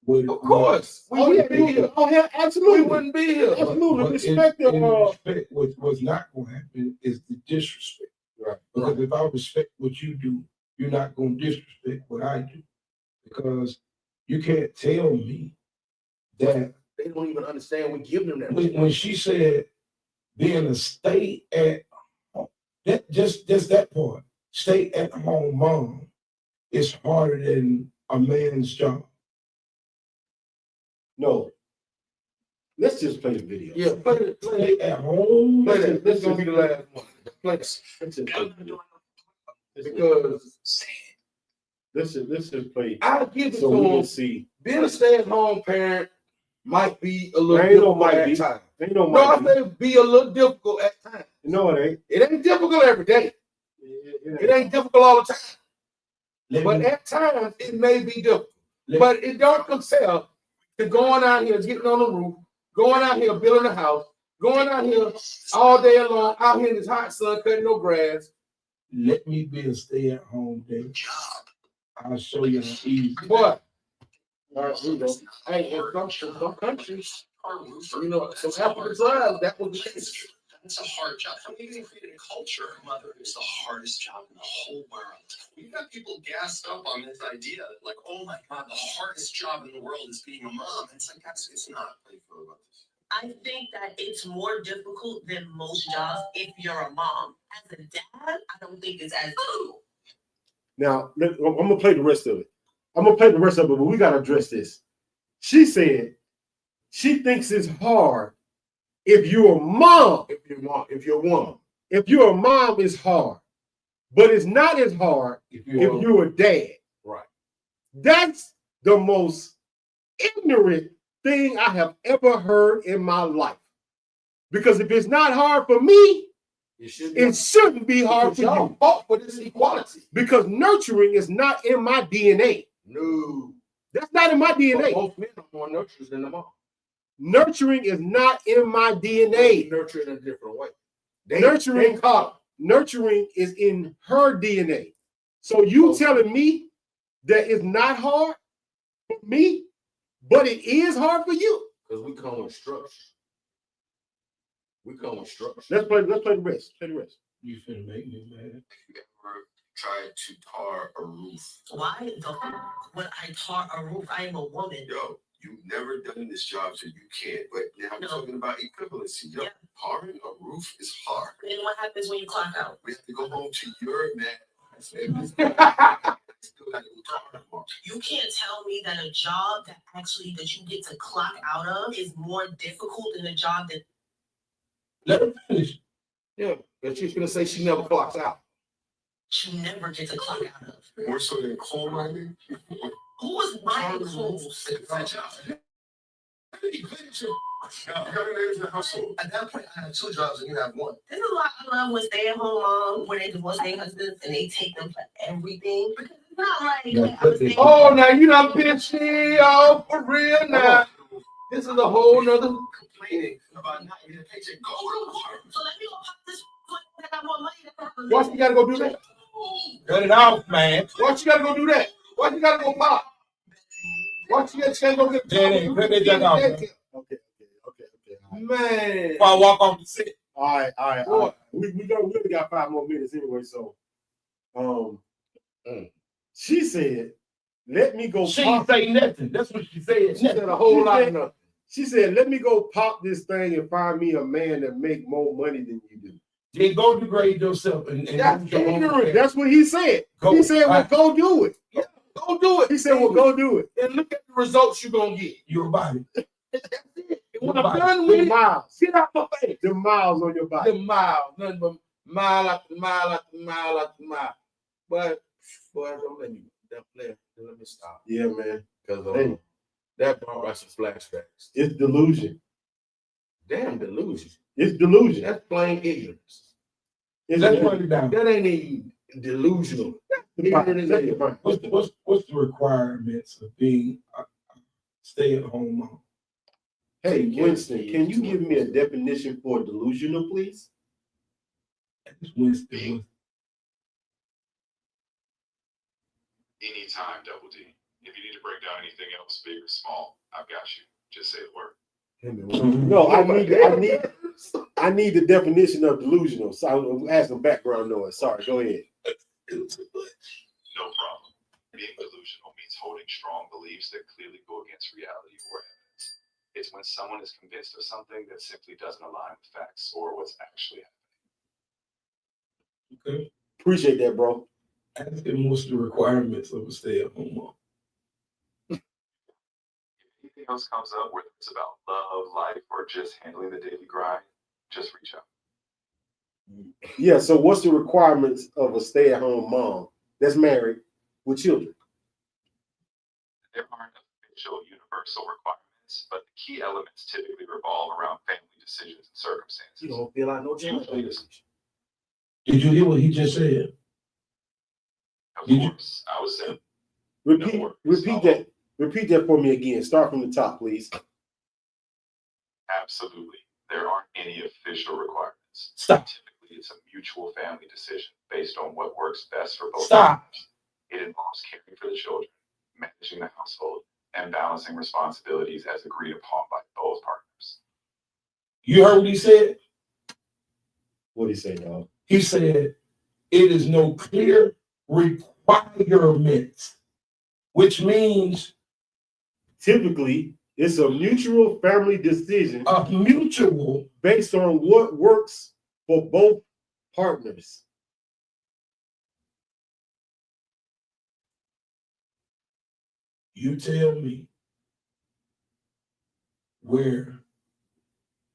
Of course. We wouldn't be here. Oh, yeah, absolutely. We wouldn't be here. Absolutely. Respect respect what's not going to happen is the disrespect. Right. Because if I respect what you do, you're not going to disrespect what I do. Because you can't tell me that. They don't even understand we give them that. When she said being a stay at home, just that part, stay at home mom is harder than a man's job. No. Let's just play the video. Yeah, Play at home. Play that. This is gonna be the last one. Play this. Because let's just play. I'll give it so to we them. can see. Being a stay-at-home parent might be a little difficult at times. No, I say be a little difficult at times. No, it ain't. It ain't difficult every day. It ain't difficult all the time. But at times it may be difficult. But it don't compare to going out here, getting on the roof, going out here, building a house, going out here all day long, out here in this hot sun, cutting no grass. Let me be a stay-at-home day. I'll show you how easy. What? All right, here we go. Hey, in some countries, you know, some African tribes, that was the case. It's a hard job. I mean, creating a culture, mother is the hardest job in the whole world. We've got people gassed up on this idea, like, oh my God, the hardest job in the world is being a mom. It's like, guys, it's not. How do you feel about this? I think that it's more difficult than most jobs if you're a mom. As a dad, I don't think it's as difficult. Now, I'm gonna play the rest of it. But we gotta address this. She said she thinks it's hard if you're a mom. If you're a woman. If you're a mom, it's hard. But it's not as hard if you're a dad. Right. That's the most ignorant thing I have ever heard in my life. Because if it's not hard for me, it shouldn't be hard for you. Fought for this equality. Because nurturing is not in my DNA. No. That's not in my DNA. But most men are more nurturers than the mom. Nurturing is not in my DNA. Nurture in a different way. Nurturing is in her DNA. So you telling me that it's not hard for me, but it is hard for you? Because we come with structure. Let's play the rest. Play the rest. You finna make me mad. You ever tried to tar a roof? Why the fuck would I tar a roof? I am a woman. Yo, you've never done this job, so you can't. But now I'm talking about equivalency. Yo, tarring a roof is hard. Then what happens when you clock out? We have to go home to your man. You can't tell me that a job that you get to clock out of is more difficult than a job that. Let her finish. Yeah, but she's gonna say she never clocks out. You never get to clock out of. More so than coal mining. Who was buying clothes? In the household. At that point, I have 2 jobs and you have 1. There's a lot I love with stay-at-home moms where they divorce their husbands and they take them for everything. Because it's not like Yeah, I was saying, Oh, now you done pissed me off for real now. This is a whole nother. Complaining about not getting a paycheck. Go to work. so let me go pop this foot and I got more money than Why you gotta go do that? Cut it off, man. Why you gotta go do that? Why you gotta go pop? Why you gotta go get Daddy, cut that junk off, man. Okay. All right. Man. Before I walk off the set. All right. We really got 5 more minutes anyway. So, she said, "Let me go." She pop. ain't say nothing. That's what she said. She said a whole lot of nothing. She said, "Let me go pop this thing and find me a man that make more money than you do." Then go degrade yourself and That's ignorant. That's what he said. Go. He said, "Well, go do it." Go do it. He said, "Well, go do it." And look at the results you're gonna get. your body. That's it. And when Your I'm body. done The with it, miles, get out my face. the miles on your body. The mile, nothing but mile after mile after mile after mile. But boy, don't let me let me stop. Yeah, man. Because Hey. that brought back some flashbacks. It's delusion. Damn delusion. It's delusion. That's plain ignorance. It's Let's run it down. That ain't even delusional. Ignorant as hell. What's the requirements of being a stay-at-home mom? Hey, Winston, can you give me a definition for delusional, please? Winston. Anytime, Double D. If you need to break down anything else, big or small, I've got you. Just say the word. No, I need the definition of delusional. So I'm asking background noise. Sorry, go ahead. No problem. Being delusional means holding strong beliefs that clearly go against reality or evidence. It's when someone is convinced of something that simply doesn't align with facts or what's actually happening. Okay. Appreciate that, bro. Ask him what's the requirements of a stay-at-home mom. If anything else comes up, whether it's about love, life, or just handling the daily grind, just reach out. Yeah, so what's the requirements of a stay-at-home mom that's married with children? There aren't official universal requirements, but the key elements typically revolve around family decisions and circumstances. You don't feel like no Usually judge. this- Did you hear what he just said? Of Did you- course, I was saying, Repeat that for me again. Start from the top, please. absolutely, there aren't any official requirements. Stop. Typically, it's a mutual family decision based on what works best for both Stop. partners. It involves caring for the children, managing the household, and balancing responsibilities as agreed upon by both partners. You heard what he said? What do you say, dog? He said, it is no clear requirements, which means Typically, it's a mutual family decision a mutual. based on what works for both partners. You tell me where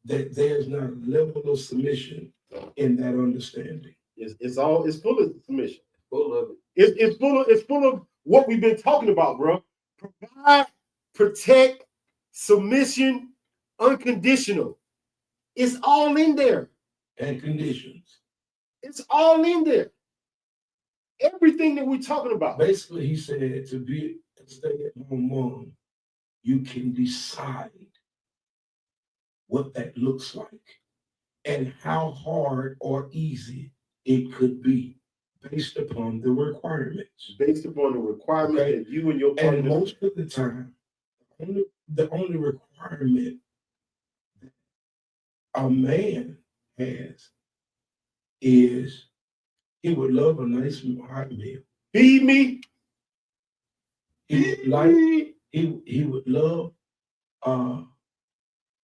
that there's not a level of submission in that understanding. It's full of submission. Full of it. It's full of what we've been talking about, bro. Provide, protect, submission, unconditional. It's all in there. And conditions. It's all in there. Everything that we're talking about. Basically, he said to be a stay-at-home mom, you can decide what that looks like and how hard or easy it could be based upon the requirements. Based upon the requirement Okay. that you and your And partner. most of the time, the only requirement a man has is he would love a nice hot meal. Feed me. He would like he would love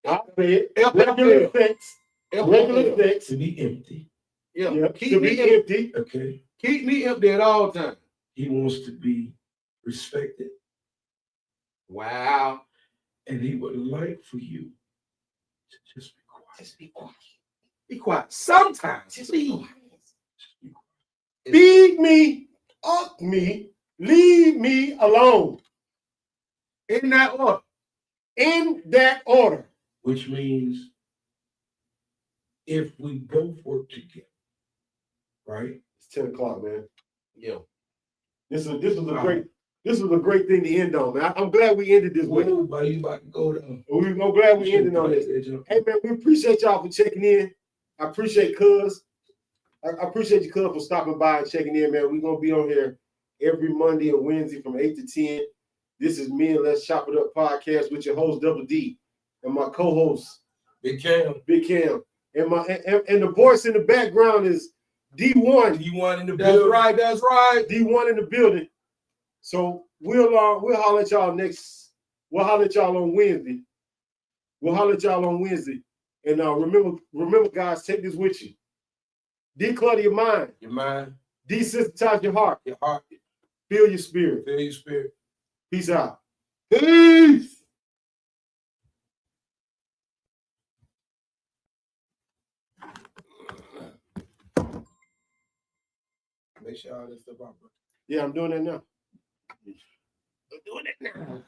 I said regular sex. Regular sex. to be empty. Yeah. Yeah, Keep to me be empty. empty. Okay. Keep me empty at all times. He wants to be respected, Wow. and he would like for you to just be quiet. Just be quiet. Be quiet. Sometimes. Just Please. be quiet. Feed me, up me, leave me alone. In that order. In that order. Which means if we both work together, right? It's 10 o'clock, man. Yeah. This was a great thing to end on, man. I'm glad we ended this way. But you about to go down. I'm glad we ended on this. Hey man, we appreciate y'all for checking in. I appreciate Cuz. I appreciate you, Cuz, for stopping by and checking in, man. We're gonna be on here every Monday and Wednesday from 8 to 10. This is me and Let's Chop It Up podcast with your host Double D and my co-host Big Cam. And the voice in the background is D1. D1 in the That's building. right. That's right. D1 in the building. So we'll holler at y'all next. We'll holler at y'all on Wednesday. And remember, guys, take this with you. Declutter your mind. Your mind, Desensitize your heart. your heart, Feel your spirit. feel your spirit. Peace out. Peace. Make sure all this stuff out, bro. Yeah, I'm doing that now.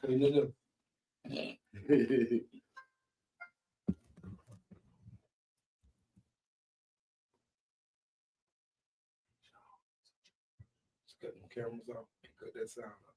Okay, no. Cut them cameras off. Cut that sound off.